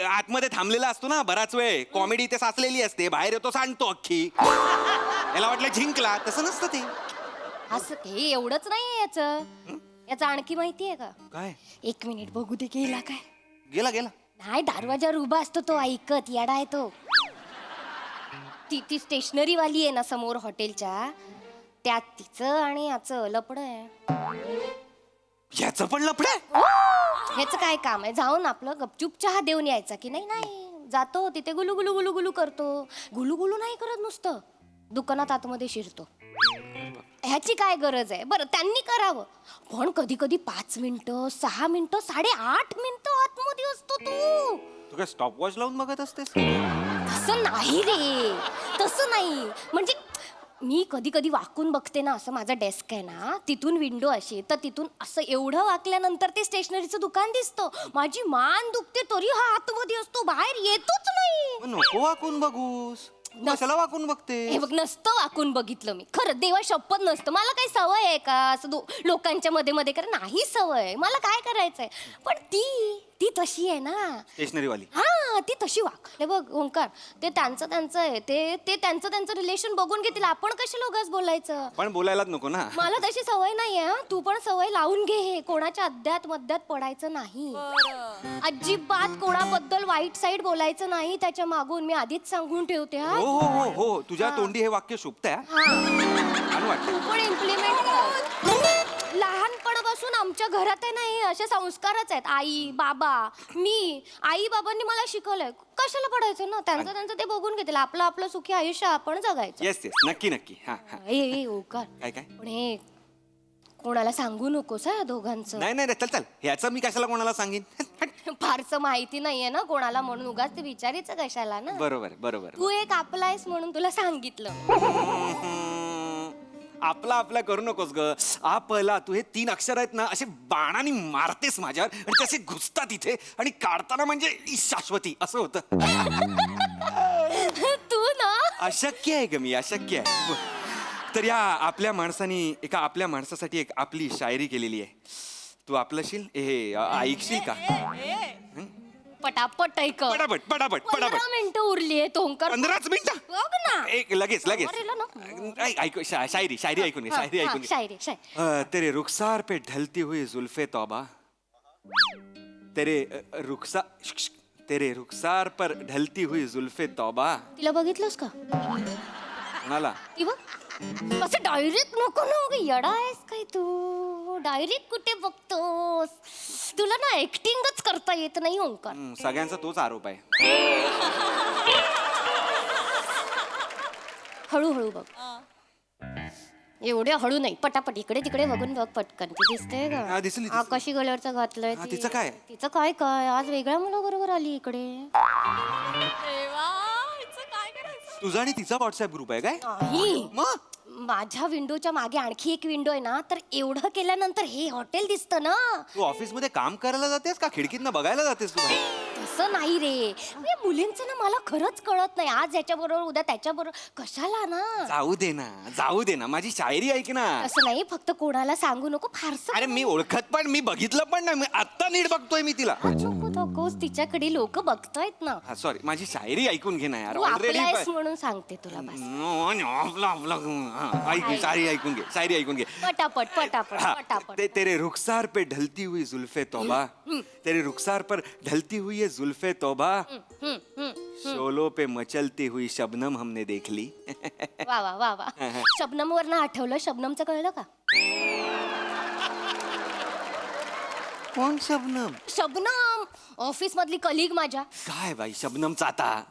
आतमध्ये थांबलेला असतो ना बराच वेळ. कॉमेडी ते साचलेली असते, बाहेर येतो सांगतो अख्खी. याला वाटलं जिंकला, तसं नसतं ते. असं हे एवढंच नाहीये याचं. याचं आणखी माहिती आहे का? काय? 1 मिनिट बघू दे. गेला काय? गेला. नाही, दरवाजावर उभा असतो तो ऐकत. येडा आहे तो. ती स्टेशनरी वाली आहे ना समोर हॉटेलच्या, त्यात तिचं आणि याचं लपड आहे. याचं पण लफड आहे? ह्याचं काय काम आहे? जाऊन आपलं गपचूप चहा देऊन यायचा की नाही? नाही, जातो तिथे गुलू गुलू गुलू गुलू करतो. गुलू गुलू नाही करत नुसतं, दुकानात आतमध्ये शिरतो. ह्याची काय गरज आहे? बरं त्यांनी करावं, पण कधी कधी 5 मिनिटं, 6 मिनिटं, 8.5 मिनिटं आतमध्ये असतो तू. तू काय स्टॉप वॉच लावून बघत असतेस? तसं नाही रे, तसं नाही. म्हणजे मी कधी कधी वाकून बघते ना, असं माझं डेस्क आहे ना, तिथून विंडो अशी, तर तिथून असं एवढं वाकल्यानंतर ते स्टेशनरीचं दुकान दिसतं. माझी मान दुखते तरी हा आतमध्ये असतो, बाहेर येतोच नाही. मग नको वाकून बघूस. कशाला वाकून बघते? हे बघ, नसतं वाकून बघितलं मी, खरं देवा शपथ नसतं. मला काही सवय आहे का असं लोकांच्या मध्ये मध्ये कर? नाही सवय, मला काय करायचंय. पण ती तशी आहे ना, स्टेशनरीवाली. हा, ती तशी वाग. हे बघ ओंकार, ते त्यांचं आहे, ते त्यांचं रिलेशन बघून घेतील. आपण कशाला उगाच बोलायचं? पण बोलायलाच नको ना. मला तशी सवय नाहीये. तू पण सवय लावून घे. हे कोणाच्या अद्यात मध्यात पडायचं नाही. अजिबात कोणाबद्दल वाईट साईड बोलायचं नाही त्याच्या मागून. मी आधीच सांगून ठेवते. हा, हो हो हो हो, तुझ्या तोंडी हे वाक्य शोभतंय. छान वाटतं. तू पण इम्प्लिमेंट कर. लहानपणापासून आमच्या घरात आहे नाही असे संस्कारच आहेत. आई बाबा, मी, आई बाबांनी मला शिकवलंय. कशाला पडायचं ना, त्यांचं ते बघून घेतील. आपलं सुखी आयुष्य आपण जगायचं. येस येस, नक्की नक्की. हा हा. ए ओकार, काय काय? पण हे कोणाला सांगू नकोस हा दोघांचं. नाही नाही चल चल, ह्याचं मी कशाला कोणाला सांगेन? फारसं माहिती नाहीये ना कोणाला, म्हणून उगाच ते विचारायचं कशाला ना. बरोबर बरोबर. तू एक आपला आहेस म्हणून तुला सांगितलं. आपला आपला करू नकोस ग. आपला, तू हे 3 अक्षर आहेत ना, असे बाणाने मारतेस माझ्यावर आणि तसे घुसतात इथे, आणि काढताना म्हणजे शाश्वती असं होतं. तू ना अशक्य आहे ग मी, अशक्य आहे. तर या आपल्या माणसानी एका आपल्या माणसासाठी एक आपली शायरी केलेली आहे. तू आपलंशील हे ऐकशील का? पटापट ऐक. पटापट पटापट 15 पटापट. मिनिटं उरली आहे ओंकार. 15च मिनिटं? बघ ना. एक लगेच लगेच. अरे ना. ऐक शायरी ऐकून घे, शायरी ऐकून घे. शायरी. तेरे रुखसार पे ढलती हुई जुल्फे तौबा, तेरे रुखसार पर ढलती हुई जुल्फे तौबा. तिला बघितलंस का? कोणाला? ती बघ, असं डायरेक्ट नको ना. उगा येडा आहेस काय तू? डायरेक्ट कुठे बघतोस? तुला ना ऍक्टिंगच करता येत नाही ओंकार. सगळ्यांचा तोच आरोप आहे. हळूहळू बघ. एवढ्या हळू नाही, पटापट इकडे तिकडे बघून बघ पटकन. ती दिसते हा, का? दिसली. आकाशी कलरचं घातलंय हा, ती. तिचं काय? तिचं काय काय आज वेगळ्या मुलाबरोबर आली इकडे. तुझा आणि तिचा व्हॉट्सअप ग्रुप आहे काय? नाही, मग माझ्या विंडोच्या मागे आणखी एक विंडो आहे ना, तर एवढं केल्यानंतर हे हॉटेल दिसतं ना. तू ऑफिस मध्ये काम करायला जातेस का खिडकीतनं बघायला जातेस तू बाहेर? तसं नाही रे, या मुलींचं ना मला खरंच कळत नाही. आज याच्याबरोबर उद्या त्याच्याबरोबर, कशाला ना. जाऊ दे ना, माझी शायरी ऐक ना. असं नाही, फक्त कोणाला सांगू नको फारसं. अरे मी ओळखत पण, मी बघितलं पण नाही, मी आत्ता नीट बघतोय मी तिला. नको नकोस, तिच्याकडे लोक बघतायत ना. हा सॉरी, माझी शायरी ऐकून घे ना यार. तू आपला आहेस म्हणून सांगते तुला बस. शायरी ऐकून घे. पटापट पटापट हाँ, पटापट. तेरे रुखसार पे ढलती हुई जुल्फे तौबा, तेरे रुखसार पर ढलती हुई ये जुल्फे तौबा, शोलों पे मचलती हुई शबनम हमने देख ली. वा वा वा वा. शबनम वरनं आठवलं, शबनमचं कळलं का? कोण शबनम? शबनम ऑफिस मधली कलिग माझ्या. काय बाई शबनमचा आता?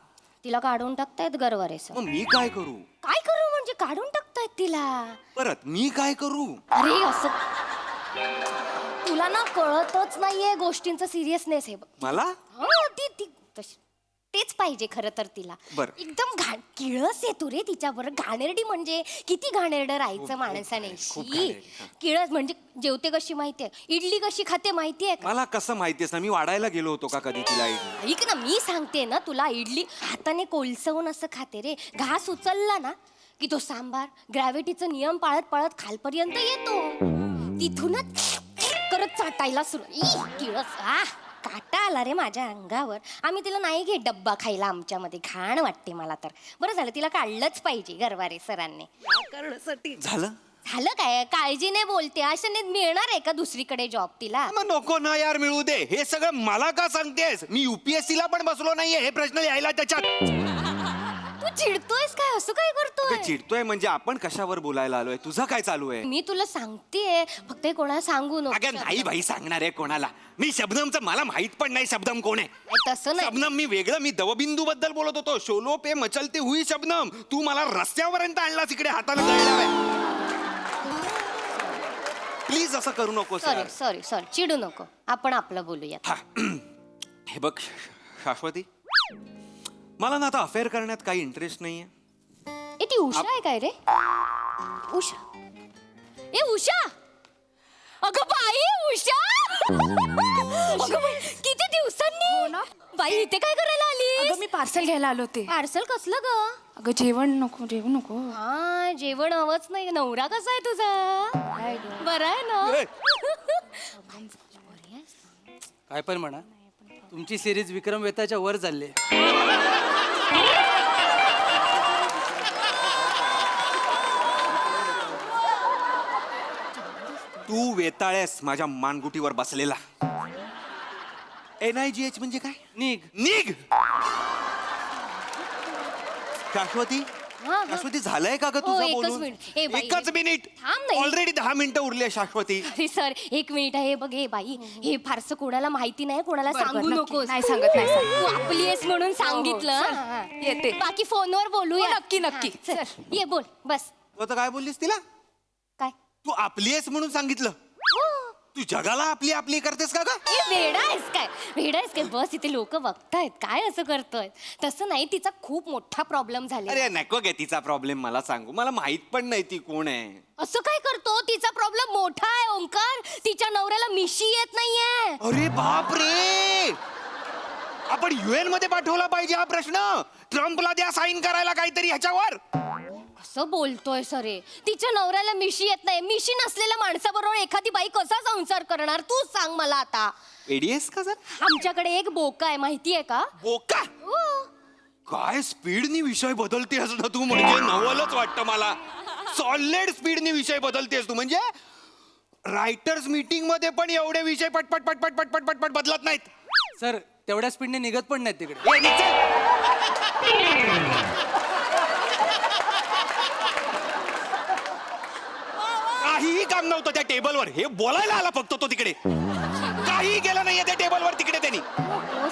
तिला काढून टाकतायत गरवारेस. मग मी काय करू? काय करू म्हणजे काढून टाकतायत तिला. परत मी काय करू? अरे असं तुला ना कळतच नाहीये गोष्टींचं सिरियसनेस. हे बघ मला हो, ती तशी तेच पाहिजे खरं तर तिला. बरं. एकदम किळस आहे तू रे तिच्याबरोबर. घाणेरडी म्हणजे किती घाणेरडं राहायचं माणसाने. खूप शी. घाणेरडी, हा. किळस म्हणजे जेवते कशी माहितीये, इडली कशी खाते माहितीये का? मला कसं माहितीये ना, मी वाढायला गेलो होतो का कधी तिला इडली? ऐक ना, मी सांगते ना तुला, इडली हाताने कोलसवून असं खाते रे. घास उचलला ना की तो सांबार ग्रॅव्हिटीचा नियम पाळत पाळत खालपर्यंत येतो. तिथूनच करत चाटायला सुरू. किळस, काटा आला रे माझ्या अंगावर. आम्ही तिला नाही घेत डब्बा खायला आमच्यामध्ये, घाण वाटते मला तर. बरं झालं तिला काढलंच पाहिजे गरवारे सरांनी. करण्यासाठी झालं? झालं काय? काळजीने बोलते. अशाने मिळणार आहे का दुसरीकडे जॉब तिला? मग नको ना यार मिळू दे. हे सगळं मला का सांगतेस? मी UPSC ला पण बसलो नाहीये हे प्रश्न यायला त्याच्यात. तू चिडतोयस काय असं काय करतोय चिडतोय म्हणजे आपण कशावर बोलायला आलोय तुझं काय चालू आहे मी तुला सांगतेय फक्त हे कोणाला सांगू नको अगं नाही भाई सांगणार आहे कोणाला मी शबनमचं मला माहित पण नाही शबनम कोण आहे नाही, तसं नाही शबनम मी वेगळं मी दवबिंदू बद्दल बोलत होतो शोलो पे मचलते हुई शबनम तू मला रस्त्यापर्यंत आणला तिकडे हाताला कळलं प्लीज असं करू नको सॉरी सॉरी सॉरी चिडू नको आपण आपलं बोलूया हे बघ शाश्वती मला ना आता अफेअर करण्यात काही इंटरेस्ट नाहीये ए ती उषा आहे काय रे उषा ए उषा अगं बाई उषा अगं बाई, किती दिवसांनी बाई इथे काय करायला आली मी पार्सल घ्यायला आलो होते पार्सल कसलं ग अगं जेवण नको हा जेवण हवंच नाही नवरा कसा आहे तुझा बरा आहे ना काय पण म्हणा तुमची सिरीज विक्रम वेताच्या वर चालली तू वेताळ्यास माझ्या मानगुटीवर बसलेला NIGH म्हणजे काय निघ निघ शाश्वती हा, ग. शाश्वती झालंय का ग हो, तुझं एकच बोलून मिनिट. ए, बाई, एकच मिनिट थांब नाही. ऑलरेडी 10 मिनिटं उरली आहे शाश्वती अरे सर एक मिनिट आहे बघ हे बाई हे फारसं कोणाला माहिती नाही कोणाला बरं, सांगू नक्की. नकोस नाही सांगत, नाही सांगत. तू आपली आहेस म्हणून सांगितलं चल, हा, हा. येते. बाकी फोनवर बोलूया हो, नक्की, नक्की. हा, चल, ये बोल बस तू आता काय बोललीस तिला काय तू आपली आहेस म्हणून सांगितलं हो. तू जगाला आपली आपली करतेस का ग ए, वेडा आहेस काय बस इथे लोक बघतायत काय असं करतोय तसं नाही तिचा खूप मोठा प्रॉब्लेम झाला अरे नको गे तिचा प्रॉब्लेम मला सांगू मला माहित पण नाही ती कोण आहे असं काय करतो तिचा प्रॉब्लेम मोठा आहे ओंकार तिच्या नवऱ्याला मिशी येत नाहीये अरे बाप रे आपण UN मध्ये पाठवला पाहिजे हा प्रश्न ट्रम्पला द्या साईन करायला काहीतरी ह्याच्यावर असं बोलतोय सरे तिच्या नवऱ्याला मिशी येत नाही मिशी नसलेल्या माणसाबरोबर एखादी बाई कसा संसार करणार तू सांग मला आता एडीएस का जर आमच्याकडे एक बोका आहे माहितीये का बोका हो. काय स्पीडनी विषय बदलतेस ना तू म्हणजे नवलच वाटतं मला सॉलिड स्पीडनी विषय बदलतेस तू म्हणजे रायटर्स मीटिंग मध्ये पण एवढे विषय पटपट पटपट पटपट पटपट बदलत नाहीत सर तेवढ्या स्पीडने निघत पण नाही तिकडे ए, निघ चल. काहीही काम नव्हतं त्या टेबलवर हे बोलायला आला फक्त तो तिकडे काही गेलं नाहीये त्या टेबलवर तिकडे त्यांनी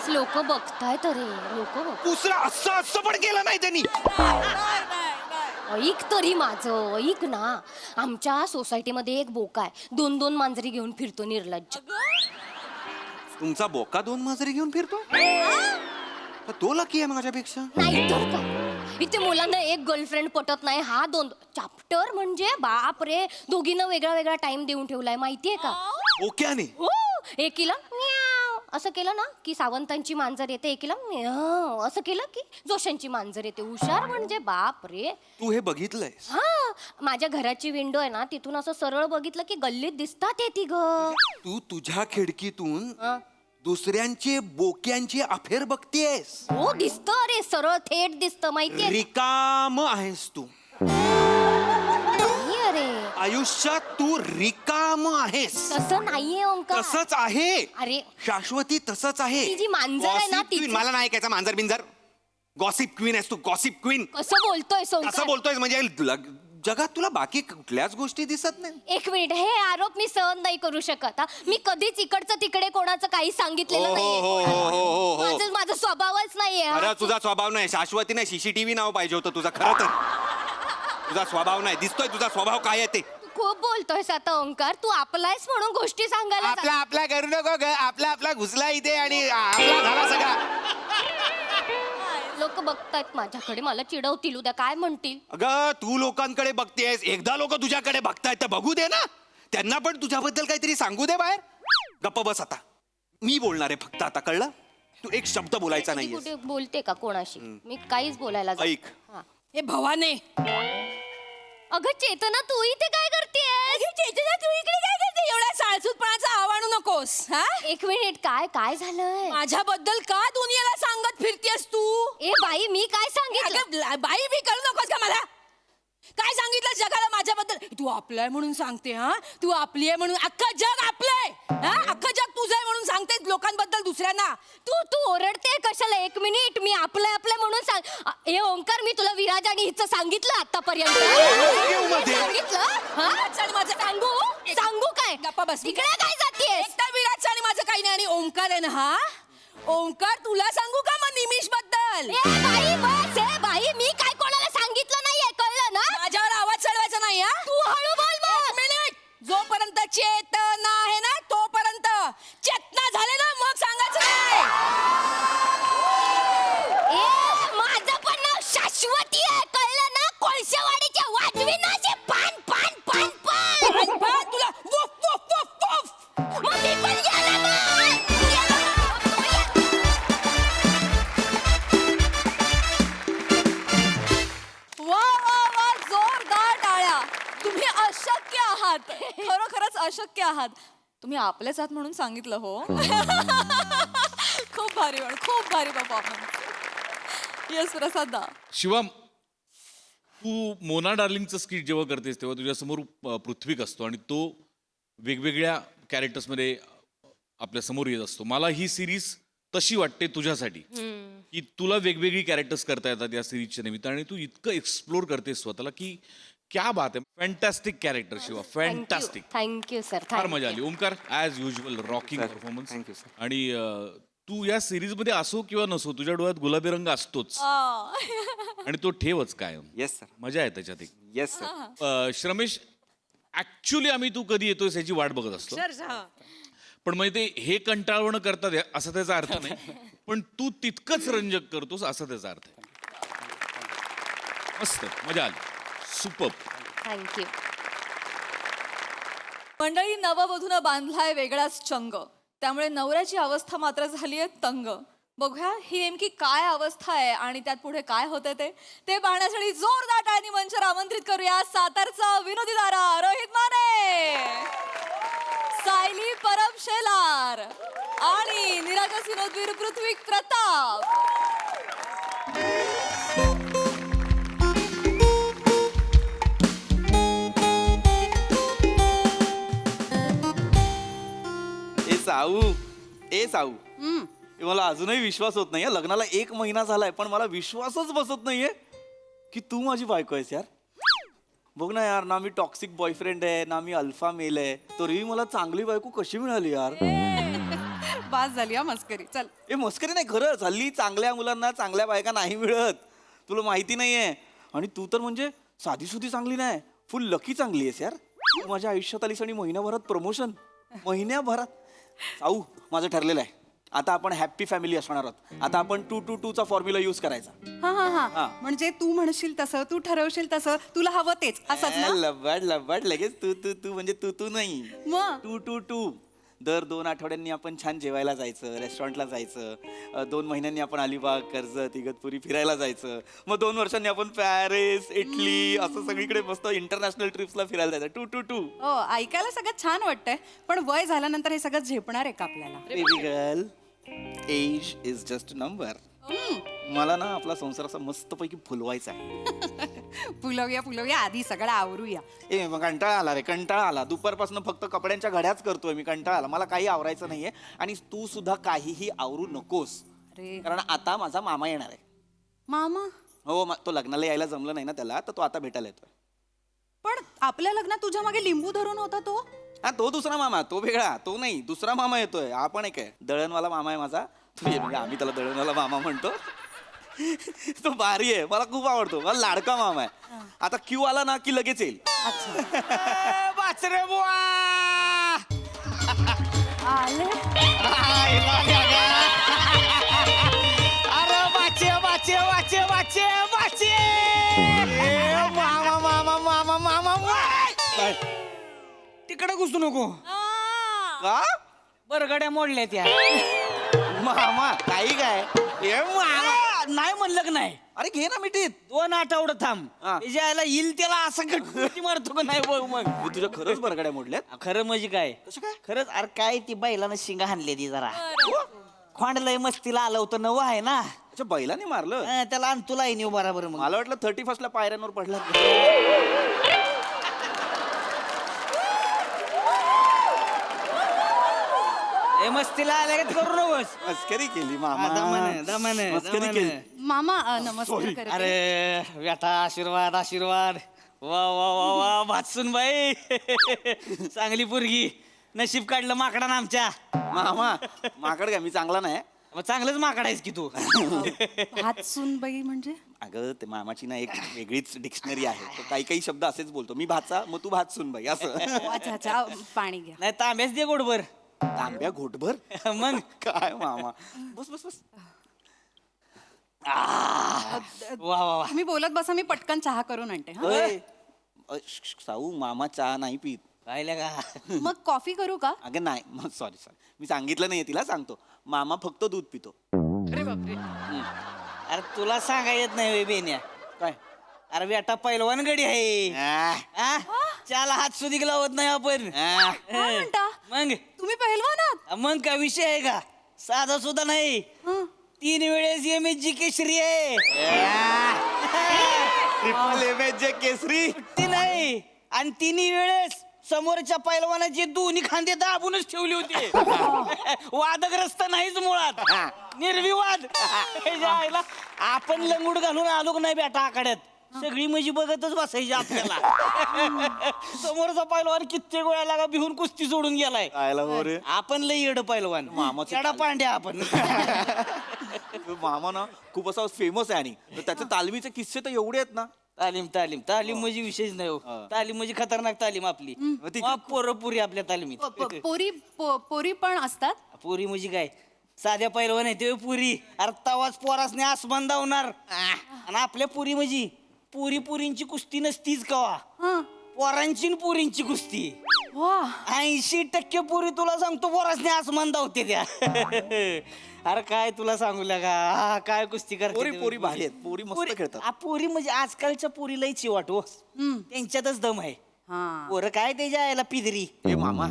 लोक बघतायत रे लोक बघ दुसरं असं असं पण केलं नाही त्यांनी ऐक तरी माझं ऐक ना आमच्या सोसायटीमध्ये एक बोका आहे 2-2 मांजरी घेऊन फिरतो निर्लज्ज तुमचा बोका 2 मांजरी घेऊन फिरतो तर तो लकी आहे माझ्यापेक्षा नाही तर काय इथे मुलांना एक गर्लफ्रेंड पटत नाही हा 2 चॅप्टर म्हणजे बाप रे दोघींना वेगळा वेगळा टाइम देऊन ठेवलाय माहितीये का ओक्याने हो एकीला म्याव असं केलं ना की सावंतांची मांजर येते एकीला म्याव असं केलं की जोशांची मांजर येते हुशार म्हणजे बाप रे तू हे बघितलंय हा माझ्या घराची विंडो आहे ना तिथून असं सरळ बघितलं की गल्लीत दिसतात ती ग तू तुझ्या खिडकीतून दुसऱ्यांचे बोक्यांची अफेर बघतेस हो दिसत अरे सरळ थेट दिसत माहितीये रिकाम आहेस तू नाही अरे आयुष्यात तू रिकाम आहेस तसं नाहीये ओंकार तसंच आहे अरे शाश्वती तसंच आहे ती जी मांजर आहे ना, Gossip queen. तिचं- मला नाही ऐकायचा मांजर बिंजर गॉसिप क्वीन आहेस तू गॉसिप क्वीन कसं बोलतोय असं ओंकार बोलतोय म्हणजे जगात तुला बाकी कुठल्याच गोष्टी दिसत नाही एक मिनिट हे आरोप मी सहन नाही करू शकत हा. मी कधीच इकडचं तिकडे कोणाचं काही सांगितलेलं हो, हो, हो, हो, हो, हो. नाहीये माझा स्वभावच नाहीये हा. खरं तुझा स्वभाव नाही शाश्वती नाही CCTV नाव पाहिजे होतं तुझं खरं तर तुझा स्वभाव नाही दिसतोय तुझा स्वभाव काय आहे ते तू खूप बोलतोयस आता ओंकार तू आपलायस म्हणून गोष्टी सांगायला आपला आपला करू नको ग आपला आपला घुसला इथे आणि आपला झाला सगळा लोक बघतायत माझ्याकडे मला चिडवतील उद्या काय म्हणतील अगं तू लोकांकडे बघतेस एकदा लोक तुझ्याकडे बघतायत तर बघू दे ना त्यांना पण तुझ्याबद्दल काहीतरी सांगू दे बाहेर गप्प बस आता मी बोलणार आहे फक्त आता कळलं तू एक शब्द बोलायचा मी नाहीये कुठे बोलते का कोणाशी मी काहीच बोलायला जात- ऐक. हा. ए भवाने अगं चेतना तू इथे काय करतेस चेतना तू इकडे काय करते एवढा साळसूतपणाचा आवाणू नकोस हा एक मिनिट काय झालंय माझ्याबद्दल का दुनियाला सांगत फिरतेस तू ए बाई मी काय सांगितलं अगं बाई बी करू नकोस का मला काय सांगितलं जगाला माझ्याबद्दल तू आपलं आहे म्हणून सांगते हा तू आपली आहे म्हणून अख्खं जग आपलंय हा अख्खं जग तुझं आहे म्हणून सांगते लोकांबद्दल दुसऱ्यांना तू ओरडते कशाला एक मिनिट मी आपलं म्हणून सांग ए ओंकार, मी तुला विराज आणि हिचं सांगितलं आतापर्यंत. सांगितलं हा? आणि माझं सांगू सांगू काय? गप्पा बस. इकडे काय जातीयेस? एकटा विराटचं आणि माझं काही नाही. आणि ओंकार आहे ना हा, ओंकार तुला सांगू का मग निमिष बद्दल? ए बाई बस, ए बाई, मी काय कोणाला सांगितलं नाहीये, कळलं ना? माझ्यावर आवाज चढवायचा नाही हा. तू हळू बोल मग. एक मिनिट. जोपर्यंत चेतना आहे ना तोपर्यंत, चेतना झाले ना मग सांगायचं नाही. ए माझं पण नाव शाश्वती आहे, कळलं ना? कोळशेवाडीच्या वाजविनाचे पान पान पान पान. आणि बघ तुला वुफ वुफ वुफ वुफ. मग मी पण गेला मग. वा वा वा, जोरदार टाळ्या. तुम्ही अशक्य आहात, खरोखरच अशक्य आहात. तुम्ही आपलेच आहात म्हणून सांगितलं हो. खूप भारी पण खूप भारी परफॉर्मन्स. येस प्रसाद दा. शिवम, तू मोना डार्लिंगचं स्किट जेव्हा करतेस तेव्हा तुझ्यासमोर पृथ्वीक असतो आणि तो वेगवेगळ्या कॅरेक्टर्समध्ये आपल्या समोर येत असतो. मला ही सिरीज तशी वाटते तुझ्यासाठी की तुला वेगवेगळी कॅरेक्टर्स करता येतात या सिरीजच्या निमित्ताने आणि तू इतकं एक्सप्लोर करतेस स्वतःला की क्या बात आहे. Fantastic character Shiva, fantastic. Thank you sir. फार मजा आली. Omkar, as usual rocking performance. Thank you, sir. आणि तू या सिरीज मध्ये असो किंवा नसो, तुझ्या डोळ्यात गुलाबी रंग असतोच आणि तो ठेवच कायम. येस सर, मजा आहे त्याच्यात एक. Yes sir. श्रमेश, ऍक्च्युली आम्ही तू कधी येतोय याची वाट बघत असतो, पण मग ते हे कंटाळवणं करतात असा त्याचा अर्थ नाही, पण तू तितकंच रंजक करतोस असा त्याचा अर्थ आहे. मस्त मजा आली. सुपर. थँक्यू. मंडळी, नववधूनं बांधलाय वेगळाच चंग, त्यामुळे नवऱ्याची अवस्था मात्र झालीये तंग. बघूया ही नेमकी काय अवस्था आहे आणि त्यात पुढे काय होतं ते पाहण्यासाठी जोरदार टाळ्यांनी मंचावर आमंत्रित करूया सातारचा विनोदी तारा रोहित माने, सायली परब शेलार आणि निरागस विनोदवीर पृथ्वी प्रताप. ए साऊ, मला अजूनही विश्वास होत नाहीये. लग्नाला 1 महिना झालाय पण मला विश्वासच बसत नाहीये की तू माझी बायको आहेस यार. बघ ना यार, ना मी टॉक्सिक बॉयफ्रेंड आहे ना मी अल्फा मेल आहे, तरीही मला चांगली बायको कशी मिळाली यार. बास झाली हा मस्करी. चल. ए मस्करी नाही, खरंच हल्ली चांगल्या मुलांना चांगल्या बायका नाही मिळत, तुला माहिती नाहीये. आणि तू तर म्हणजे साधी सुधी चांगली नाही, फुल लकी चांगली आहेस यार. तू माझ्या आयुष्यात आलीस आणि महिन्याभरात प्रमोशन. महिन्याभरात. साऊ, माझं ठरलेलं आहे, आता आपण हॅप्पी फॅमिली असणार आहोत. आता आपण 2-2-2 चा फॉर्म्युला युज करायचा. हा हा हा. हा. म्हणजे तू म्हणशील तसं, तू ठरवशील तसं, तुला हवं तेच असंच ना? लबाड लबाड लगेच तू तू तू म्हणजे तू नाही. मग 2-2-2. दर 2 आठवड्यांनी आपण छान जेवायला जायचं, रेस्टॉरंटला जायचं. 2 महिन्यांनी आपण अलिबाग, कर्जत, इगतपुरी फिरायला जायचं. मग 2 वर्षांनी आपण पॅरिस, इटली असं सगळीकडे मस्त इंटरनॅशनल ट्रिप्सला फिरायला जायचं. 2-2-2. हो, ऐकायला सगळं छान वाटतंय, पण वय झाल्यानंतर हे सगळं झेपणार आहे का आपल्याला? Baby girl, age is just number. मला ना आपला संसार असा मस्तपैकी फुलवायचा आहे. फुलवूया आधी सगळं आवरूया. ए मग कंटाळा आला रे, कंटाळा आला. दुपारपासून फक्त कपड्यांच्या घड्याच करतोय मी. कंटाळा आला मला, काही आवरायचं नाहीये आणि तू सुद्धा काहीही आवरू नकोस. अरे कारण आता माझा मामा येणार आहे. मामा, हो, तो लग्नाला यायला जमलं नाही ना त्याला, तर तो आता भेटायला येतोय. पण आपल्या लग्नात तुझ्या मागे लिंबू धरून होता तो? हा, तो दुसरा मामा, तो वेगळा, तो नाही, दुसरा मामा येतोय. हा पण एक आहे, दळणवाला मामा आहे माझा. तो म्हणजे आम्ही त्याला दळणवाला मामा म्हणतो. तो भारी आहे, मला खूप आवडतो, मला लाडका मामा आहे. आता क्यू आला ना की लगेच येईल. वाचरे बुवा. आले. अरे वाचे वाचे वाचे वाचे वाचे. मामा मामा मामा मामा. तिकडे घुसू नको. का बरगड्या मोडल्या त्या. मामा काही काय. ए मामा, नाही म्हणलं की नाही. अरे घे ना मिठीत. 2 आठवडं थांब. हा. यायला येईल त्याला असं गटगटी मारतो का नाही बघ मग. मी तुझ्या खरंच बरगड्या मोडल्यात. खरं म्हणजे काय? कसं काय? खरंच अरे काय ती बैलानं शिंगा हाणली ती जरा. खोंड लय मस्तीला आलं होतं, नवं आहे ना. अच्छा, बैलाने मारलं. त्याला आणि तुला येऊ बरोबर मग. मला वाटलं 31st ला पायऱ्यांवर पडला. ए मस्तीला आल्या का करू नकोस मस्करी केली मामा दमाने मस्करी केली मामा नमस्कार करते. अरे व्यथा आशीर्वाद आशीर्वाद वा वा वा वा भातसून बाई चांगली पोरगी नशीब काढलं माकडानं आमच्या मामा माकड काय मी चांगला नाही मग चांगलंच माकड आहेस की तू हात सुनबाई म्हणजे अगं ते मामाची ना एक वेगळीच डिक्शनरी आहे तो काही काही शब्द असेच बोलतो मी भातचा मग तू भात सुन बाई असं अच्छा अच्छा पाणी घ्या. नाही तांब्याच दे गोडभर तांब्या घोटभर मग काय मामा बस बस बस वा वा वा तुम्ही बोलत बसा मी पटकन चहा करून आणते हं? अय, साऊ मामा चहा नाही पित पाहिलं का मग कॉफी करू का? अगं नाही मग सॉरी मी सांगितलं नाही तिला सांगतो मामा फक्त दूध पितो अरे तुला सांगा येत नाही होय बेन्या काय अरे बेटा पैलवान गडी आहे आ? त्याला हात सुधी लावत नाही आपण काय म्हणता? मग तुम्ही पहिलवान आहात? मग काय विषय आहे का साधा सुद्धा नाही हं. 3 वेळेस MSG केसरी आहे ट्रिपल एमएच केसरी ती नाही आणि 3 वेळेस समोरच्या पैलवानाचे दोन्ही खांदे दाबूनच ठेवले होते वादग्रस्त नाहीच मुळात निर्विवाद हे जे आहे ना, आपण लंगूड घालून आलो का नाही बेटा आखाड्यात सगळी मजी बघतच बसायची आपल्याला समोरचा पैलवान कित्येक वेळा लागा भिवून कुस्ती सोडून गेलाय आयला हो रे आपण लई येड पैलवान मामाचं येडा पांड्या आपण मामा ना खूप असा फेमस आहे आणि तर त्याचे तालमीचे किस्से तर एवढे आहेत ना तालीम तालीम तालीम म्हणजे विशेष नाही हो तालीम म्हणजे खतरनाक तालीम आपली पोरं पुरी आपल्या तालमीत पोरी पण असतात. पुरी म्हणजे काय साध्या पैलवान आहे ते पुरी अरे तवाच पोरासने आसमान धावणार आणि आपल्या पुरी म्हणजे पुरी पुरींची कुस्ती नसतीच कवा हं. पोरांची न पुरींची कुस्ती वा 80% पुरी तुला सांगतो पोरासने आसमान धावते त्या अरे काय तुला सांगू लागा काय कुस्ती करते पोरी ते पोरी भारी आहेत पोरी मस्त खेळतात पुरी म्हणजे आजकालच्या पुरी लई चिवाट हो त्यांच्यातच दम आहे हा पोरं काय त्याच्या यायला पिदरी हे मामा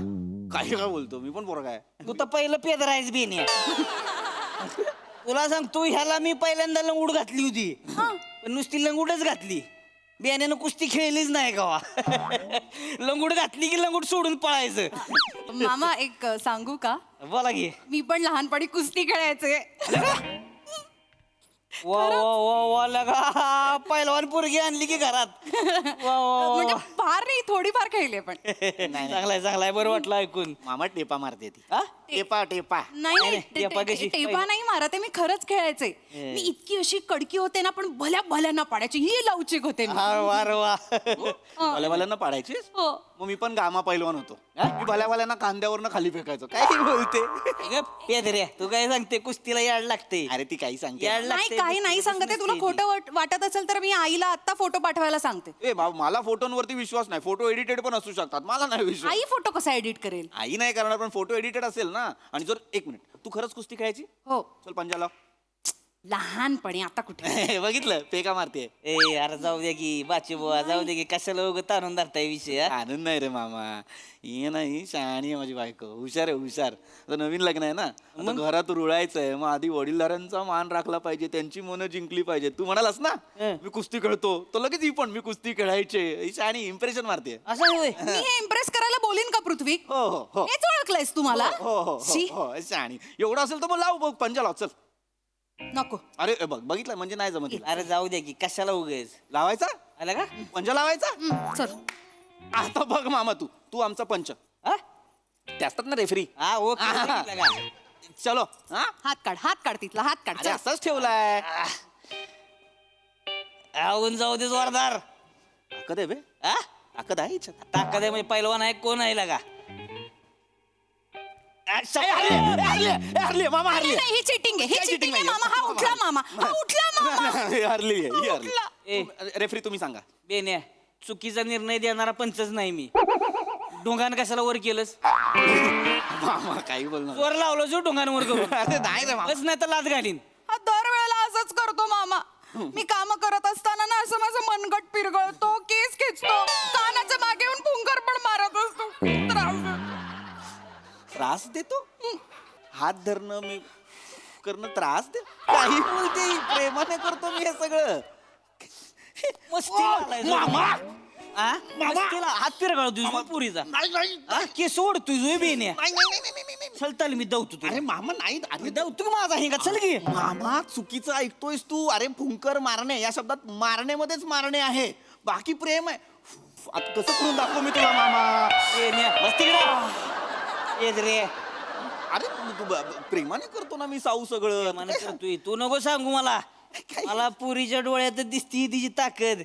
काय काय बोलतो मी पण पोरं काय तू तर पहिलं पेदर आहेस बेने तुला सांगतो ह्याला मी पहिल्यांदा लंगूड घातली होती पण नुसती लंगूडच घातली बेण्यानं कुस्ती खेळलीच नाही गावा लंगूड घातली की लंगूड सोडून पळायचं मामा एक सांगू का? बोला की मी पण लहानपणी कुस्ती खेळायचे. वा वा वा वा लगा पहिलवान पोरगी आणली की घरात वा वा म्हणजे वा फार नाही थोडीफार खेळले पण चांगलाय चांगलाय बरं वाटलं ऐकून मामा टेपा मारते ती हा? टेपा टेपा नाही नाही, टेपा कशी? टेपा नाही मारत आहे, मी खरंच खेळायचे. मी इतकी अशी कडकी होते ना पण भल्या भल्यांना पाडायची ही लवचिक होते मी. हा, वा रे वा भल्यावाल्यांना पाडायचीस हो. मग मी पण गामा पैलवान होतो मी भल्यावाल्यांना खांद्यावरनं खाली फेकायचो काय बोलते पेदऱ्या तू काय सांगते कुस्तीला याड लागते अरे ती काही सांगते याड नाही लागते काही नाही सांगते तुला खोटं वाटत असेल तर मी आईला आता फोटो पाठवायला सांगते. ए मला फोटोंवरती विश्वास नाही फोटो एडिटेड पण असू शकतात मला नाही विश्वास आई फोटो कसा एडिट करेल? आई नाही करणार पण फोटो एडिटेड असेल ना आणि जर एक मिनिट तू खरंच कुस्ती खेळायची हो चल पंजाला लहानपणी आता कुठे बघितलं पेका मारते ए अरे जाऊ दे की बाची बुवा जाऊ दे की कशाला उगं ताणून धरताय विषय हा? आनंद नाही रे मामा ये नाही शहाणी आहे माझी बायको हुशार आहे हुशार आता नवीन लग्न आहे ना मग घरात रुळायचंय मग आधी वडीलधाऱ्यांचा मान राखला पाहिजे त्यांची मनं जिंकली पाहिजे तू म्हणालास ना मी कुस्ती खेळतो तर लगेच ही पण मी कुस्ती खेळायचे ही शहाणी इम्प्रेशन मारते असं आहे होय मी हे इम्प्रेस करायला बोलीन का पृथ्वी? हो हो हो हेच ओळखलंयस तू मला? हो हो शी. हो हो शहाणी एवढं असेल तर मग लाव बघ पंजा लाव चल नको. अरे बघ बघितलं म्हणजे नाही जमत तुला. अरे जाऊ दे की कशाला उगेच लावायचा आला का पंजा लावायचा चल आता बघ मामा तू तू आमचा पंच हा? ते असतात ना रेफरी हा ओके सांगितलं का? चलो हा हात काढ तिथला हात काढ अरे चल. असंच ठेवलाय आवून जाऊ दे जोरदार ताकद आहे बे हा? ताकद आहे हिच्यात. ताकद आहे म्हणजे पैलवान आहे कोण आहे लगा हरली मामा हरली नाही, नाही, ही चिटिंग आहे ही काय चिटिंग cheating आहे नाहीये? मामा हा उठला मामा हा उठला मामा हरली ही हरली उठला. ए रेफरी तुम्ही सांगा बेन्या चुकीचा निर्णय देणारा पंचच नाही मी ढोंगान कशाला वर केलंस मामा काही बोलणार वर लावलं जो ढोंगान वर करून अरे नाही रे मामा बस नाही तर लाद घालीन हा दरवेळेला असंच करतो मामा. मी काम करत असताना ना असं माझं मनगट पिरगळतो केस खेचतो कानाच्या मागे येऊन पुंकर पण मारत असतो खूप त्रास देतो. त्रास देतो हात धरणं मी करणं त्रास दे काही बोलते प्रेमाने करतो मी हे सगळं मामा मस्तीला हात फिरगळ तुझ पुरीचा हा, केस सोड तुझ बेन्या चल ताल मी दवतो तुला. अरे मामा नाही अरे दवतो की माझा हिंगा चल की. मामा चुकीचं ऐकतोयस तू. अरे फुंकर मारणे या शब्दात मारण्यामध्येच मारणे आहे, बाकी प्रेम आहे. आता कसं करून दाखवू मी तुला मामा? ए, न्या, बस तिकडे येत रे. अरे तू प्रेमाने करतो ना मी साऊ सगळं. मला करतोय तू नको सांगू मला. मला पुरीच्या डोळ्यात दिसती तिची ताकद.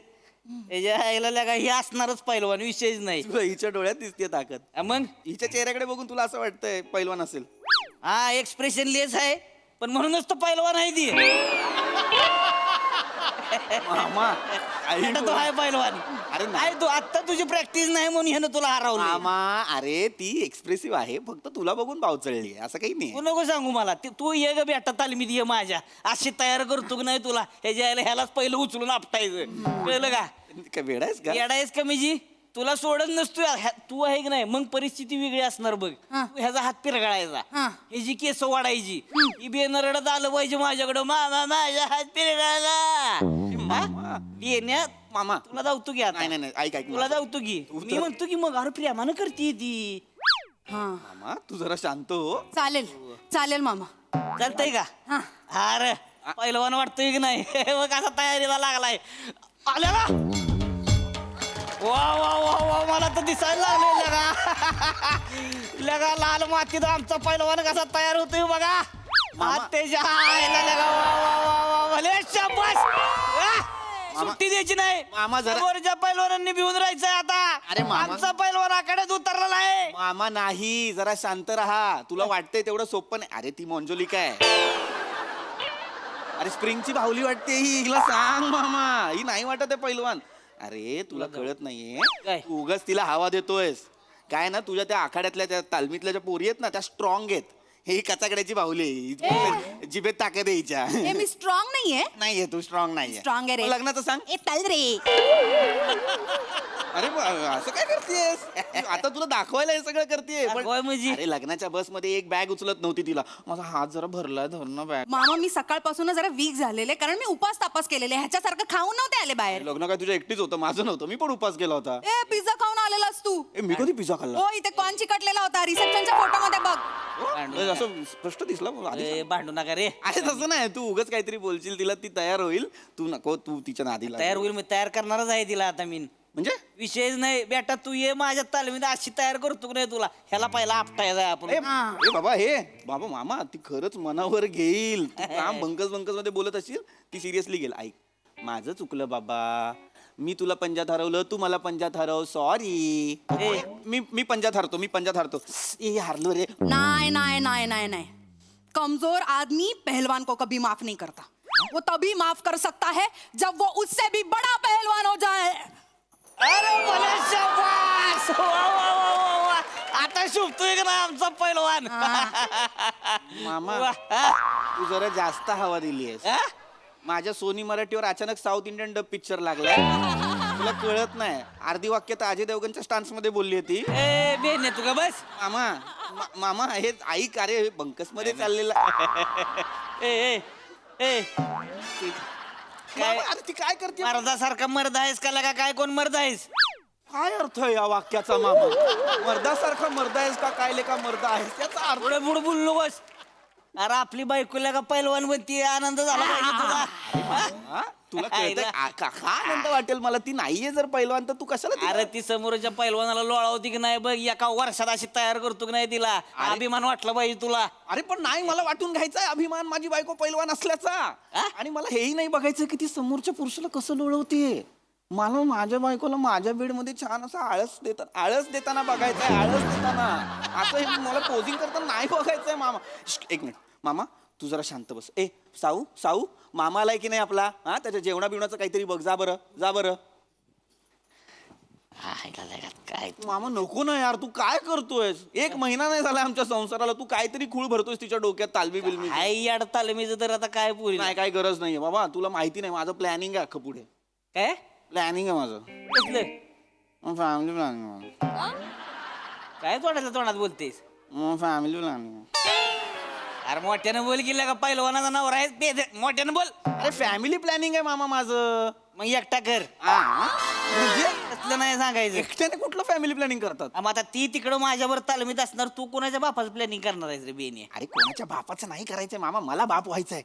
याच्या आईला लागा हे असणारच पहिलवान, विषयच नाही. तुला हिच्या डोळ्यात दिसते ताकद. मग हिच्या चेहऱ्याकडे बघून तुला असं वाटतंय पैलवान असेल. हा एक्सप्रेशन लेस आहे, पण म्हणूनच तो पहिलवान आहे ती. मामा आता तो आहे पहिलवान. अरे नाही. आहे तू आत्ता तुझी प्रॅक्टिस नाही म्हणून ह्यानं तुला हरवलं. मामा अरे ती एक्सप्रेसिव्ह आहे, फक्त तुला बघून भाव चढली असं काही नाही. तू नको सांगू मला. तू ये ग बेटा तालमीत ये माझ्या. अशी तयार करतो की नाही तुला ह्याच्या आईला ह्यालाच पहिलं उचलून आपटायचं. कळलं का? काय वेडा आहेस का? येडायस का म्हणजे तुला सोडत नसतो. तू आहे की नाही मग परिस्थिती वेगळी असणार बघ. तू ह्याचा हात पिरगाळायचा, ह्याची केस वाढायची, ही बेनरडत आलं पाहिजे माझ्याकडं, मामा माझ्या हात पिरगाळला. येण्यात मामा तुला जाऊतो की आता. नाही नाही ऐक ऐक तुला जाऊतो की मी म्हणतो की मग अरे प्रेमानं करते ती. हा मामा तू जरा शांत हो. चालेल चालेल मामा. चालतंय का? अरे पहिलवान वाटतोय की नाही? मग असा तयारीला लागलाय आल्याला. वा वा वा वा मला तर दिसायला लागले लगा लाल मातीत आमचा पहिलवान कसा तयार होतोय बघा. हात त्याच्या आईला लगा. वा वा वा वा भले शाबास. सुट्टी द्यायची नाही. मामा जरा- समोरच्या पैलवानांनी भिवून राहायचंय आता. अरे मामा- आमचा पैलवान आकड्यात उतरलेला आहे. मामा नाही, जरा शांत राहा. तुला वाटतंय तेवढं सोपं नाही. अरे ती मंजोलिका आहे. अरे स्प्रिंगची बाहुली वाटते ही. हिला सांग मामा, ही नाही वाटत आहे पैलवान. अरे तुला कळत नाहीये, काय? तू उगाच तिला हवा देतोयस. काय ना तुझ्या त्या आखाड्यातल्या त्या तालमीतल्या ज्या पोरी आहेत ना त्या स्ट्रॉंग आहेत. ही कचाकड्याची बाहुली आहे. जिभेत ताकद आहे हिच्या. ए मी स्ट्रॉंग नाहीये. नाहीये तू स्ट्रॉंग नाहीये. Strong आहे रे. मग लग्नाचं सांग. ए चल रे. अरे असं काय करतेस? आता तुला दाखवायला हे सगळं करतेय. दाखवाय म्हणजे? अरे लग्नाच्या बस मध्ये एक बॅग उचलत नव्हती तिला. माझा हात जरा भरलाय, धरणं बॅग. मामा मी सकाळपासून जरा वीक झालेले, कारण मी उपास तापास केलेले. ह्याच्यासारखं खाऊन नव्हते आले बाहेर. लग्न काय तुझ्या एकटीच होतं, माझं नव्हतं. मी पण उपास केला होता. ए पिझ्झा खाऊन आलेलास तू. ए मी कधी पिझ्झा खाल्ला? हो इथे कॉर्न चिकटलेला होता रिसेप्शनच्या फोटो मध्ये बघ. ए, असं स्पष्ट दिसला मला आधी. ए, भांडू नका रे. अरे तसं नाही, तू उगाच काहीतरी बोलशील तिला, ती तयार होईल. तू नको, तू तिच्या नादी लाग. तयार होईल मी तयार करणारच आहे तिला आता मी. म्हणजे विषयच नाही बेटा. तू ये माझ्या तालमीत अशी तयार करतो की नाही तुला. ह्याला पहिला आपटायचा आपण. ए बाबा हे बाबा मामा ती खरंच मनावर घेईल. तू काम बंकस मध्ये बोलत असशील, ती सिरियसली घेईल. ऐक माझं चुकलं बाबा. मी तुला पंजात हरवलं, तू मला पंजात हरव. सॉरी. मी पंजात हरतो, मी पंजात हरतो. ए हारलो रे. नहीं नहीं नहीं नहीं नहीं, कमजोर आदमी पहलवान को कभी माफ नहीं करता. वो तभी माफ कर सकता है जब वो उससे भी बड़ा पहलवान हो जाए. अरे भले शाबास. वा, वा, वा, वा, वा. आता शुभतोय का ना आमचा पैलवान. मामा वा, हा? तू जरा जास्त हवा दिलीयस. हा? माझ्या सोनी मराठीवर अचानक साऊथ इंडियन डब पिक्चर लागलाय. तुला कळत नाही. अर्धी वाक्य तर अजय देवगणच्या स्टान्स मध्ये बोलली होती. ए बेन तू का बस. मामा हे ऐक. अरे बंकस मध्ये चाललेला. ए ए ए मामा, अरे ती काय करते? मर्दासारखा मर्द आहेस का लगा? काय कोण मर्द आहेस? काय अर्थ आहे या वाक्याचा मामा? मर्दासारखा मर्द आहेस का काय लेका मर्द आहेस याचा अर्थ? पुढे पुढे बोललो बस. अरे आपली बायकोला का पैलवान म्हणती. आनंद झाला पाहिजे तुला. हा? तुला कळतंय? का आनंद वाटेल मला. ती नाहीये जर पैलवान तर तू कशाला तिला- अरे ती समोरच्या पैलवानाला लोळावती की नाही बघ. एका वर्षात अशी तयार करतो की नाही तिला. अभिमान वाटला पाहिजे तुला. अरे पण नाही, मला वाटून घ्यायचा अभिमान माझी बायको पैलवान असल्याचा. आणि मला हेही नाही बघायचं की ती समोरच्या पुरुषाला कसं लोळवते. मला माझ्या बायकोला माझ्या बेडमध्ये छान असं आळस देताना बघायचंय. आळस देताना असं हे मला पोझिंग करताना नाही बघायचंय मामा. एक मिनिट मामा तू जरा शांत बस. ए साऊ मामा आलाय की नाही आपला? हा त्याच्या जेवणा बिवणाचं काहीतरी बघ. जा बरं. काय मामा नको ना यार, तू काय करतोयस? 1 महिना नाही झाला आमच्या संसाराला, तू काहीतरी खूळ भरतोयस तिच्या डोक्यात. तालमी बिलमी आई अडताल मी तर आता काय पुरी नाही, काय गरज नाहीये बाबा. तुला माहिती नाही माझं प्लॅनिंग आहे अख्खं पुढे. काय प्लॅनिंग आहे माझं, कसलं फॅमिली प्लॅनिंग. काय तोंडात बोलतेस? Family planning. अरे मोठ्यानं बोल गेला का? पहिलवानाचा नवरा आहे मोठ्यानं बोल. अरे फॅमिली प्लॅनिंग आहे मामा माझं. मग एकटा कर. म्हणजे त्यातलं नाही सांगायचं. एकट्याने कुठलं फॅमिली प्लॅनिंग करतात? मग आता ती तिकडं माझ्यावर तालमीत असणार, तू कोणाच्या बापाचं प्लॅनिंग करणार आहेस रे बेने? अरे कोणाच्या बापाचं नाही करायचंय मामा, मला बाप व्हायचंय.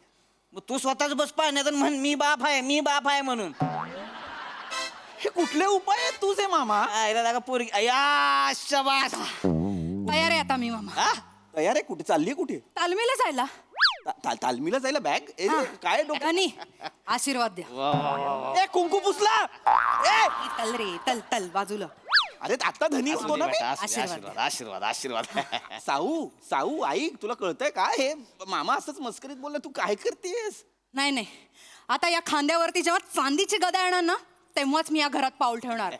मग तू स्वतःच बस पाहण्यात आणि म्हण मी बाप आहे म्हणून. हे कुठले उपाय आहेत तुझे मामा? आयला लागा पोरगी अय्या शबास. तयार आहे आता मी मामा. हा? तयार आहे? कुठे चालली? कुठे? तालमीला जायला. तालमीला जायला बॅग काय डोक्यात? गणी आशीर्वाद द्या. ए कुंकू पुसला. ए तल रे तल तल बाजूला. अरे आता धनी असतो ना मी. आशीर्वाद आशीर्वाद आशीर्वाद. साऊ साऊ ऐक, तुला कळतंय का हे मामा असंच मस्करीत बोलला, तू काय करतेस? नाही नाही, आता या खांद्यावरती जेव्हा चांदीची गदा येणार ना, तेव्हाच मी या घरात पाऊल ठेवणार.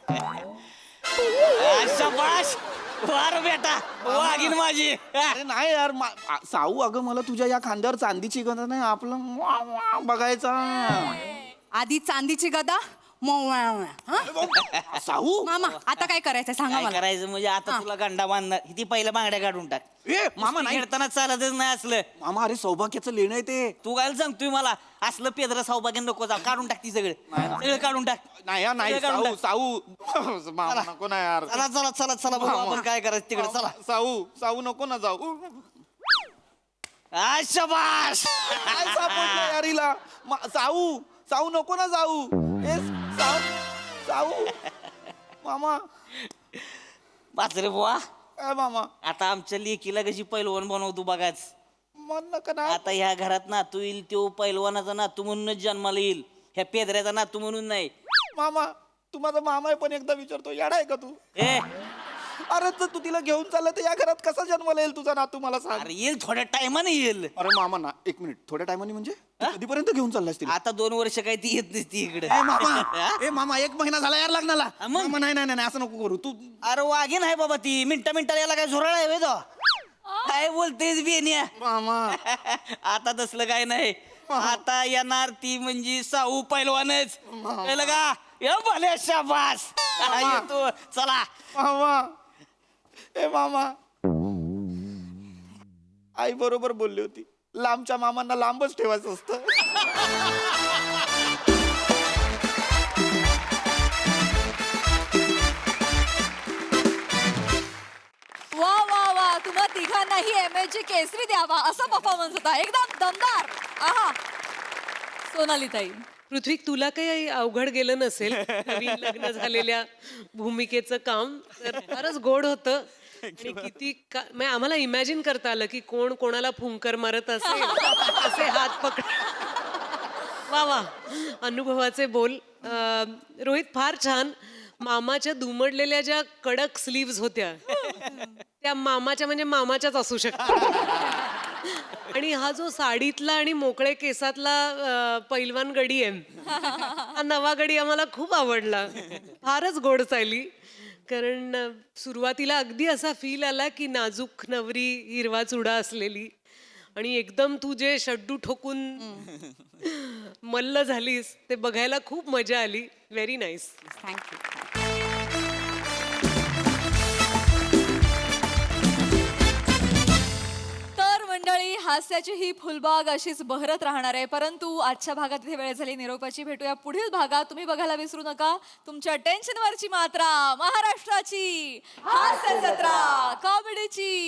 शबाश. वार बेटा वागीन माझी. अरे नाही यार साऊ, अगं मला तुझ्या या खांद्यावर चांदीची गदा नाही, आपलं बघायचा. आधी चांदीची गदा मग साऊ मामा आता काय करायचं सांगा काय मला. करायचं म्हणजे आता तुला गंडा बांधणार, ती पहिल्या बांगड्या काढून टाक. ए मामा नाही. खेळताना चालतच नाही असलं. मामा अरे सौभाग्याचं लेणं आहे ते. तू काय सांगतोय मला असलं पेदरा सौभाग्य नको जा, काढून टाक ती सगळं काढून टाक. नाही हा, नाही सगळं काढून साऊ टाक. साऊ मामा नको ना यार. चला चला चला चला बघू आपण काय करायचं तिकडे. चला साऊ साऊ नको ना जाऊ. शाबाश. काय सापडलं यार हिला? साऊ साऊ नको ना जाऊ. ए साऊ साऊ मामा. बाचरे बुवा, काय मामा? आता आमच्या लेकीला कशी पैलवान बनवतो बघाच. मन नका ना. आता ह्या घरात नातू येईल, तो पैलवानाचा नातू म्हणूनच जन्माला येईल, ह्या पेदऱ्याचा नातू म्हणून नाही. मामा तू माझा मामा आहे, पण एकदा विचारतो, येडा आहे का तू? ए अरे तर तू तिला घेऊन चालला तर या घरात कसा जन्माला येईल तुझा नातू, मला सांग. अरे येईल, थोड्या टायमाने येईल. अरे मामा ना, एक मिनिट, थोड्या टायमाने म्हणजे कधीपर्यंत घेऊन चाललास तिला? आता 2 वर्ष काही ती येत नसती इकडे. ए मामा, ए मामा 1 महिना झाला यार लग्नाला. मग? मामा नाही नाही नाही असं नको करू तू. अरे वागीन आहे बाबा ती, मिनिटाला याला काय झोराळ आहे तो. काय बोलतेस बेनिया? मामा आता तसलं काय नाही. आता येणार ती म्हणजे साऊ पैलवानच. कळलं का? ये भले शाबास. येतो चला. मामा ए मामा, आई बरोबर बोलली होती, लांबच्या मामांना लांबच ठेवायचं असतं. वा वा वा, तुम्हा तिघांनाही MH केसरी द्यावा असा परफॉर्मन्स होता, एकदम दमदार. आहा. सोनाली ताई, पृथ्वी, तुला काही अवघड गेलं नसेल नवीन लग्न झालेल्या भूमिकेचं काम, तर फारच गोड होतं. आणि किती म्हणजे आम्हाला इमॅजिन करता आलं की कोण कोणाला फुंकर मारत असेल, असे हात पकड. वा वा, अनुभवाचे बोल. रोहित, फार छान. मामाच्या दुमडलेल्या ज्या कडक स्लीव्स होत्या त्या मामाच्या म्हणजे मामाच्याच असू शकतात. आणि हा जो साडीतला आणि मोकळे केसातला पैलवान गडी आहे, हा नवा गडी आम्हाला खूप आवडला. फारच गोड चालली. कारण सुरुवातीला अगदी असा फील आला की नाजूक नवरी, हिरवा चुडा असलेली, आणि एकदम तू जे शड्डू ठोकून मल्ल झालीस ते बघायला खूप मजा आली. Very nice. थँक्यू. तर मंडळी, हास्याची ही फुलबाग अशीच बहरत राहणार आहे, परंतु आजच्या भागात इथे वेळ झाली निरोपाची. भेटूया पुढील भागात. तुम्ही बघायला विसरू नका तुमच्या टेन्शनवरची मात्रा, महाराष्ट्राची हास्य जत्रा, कॉमेडीची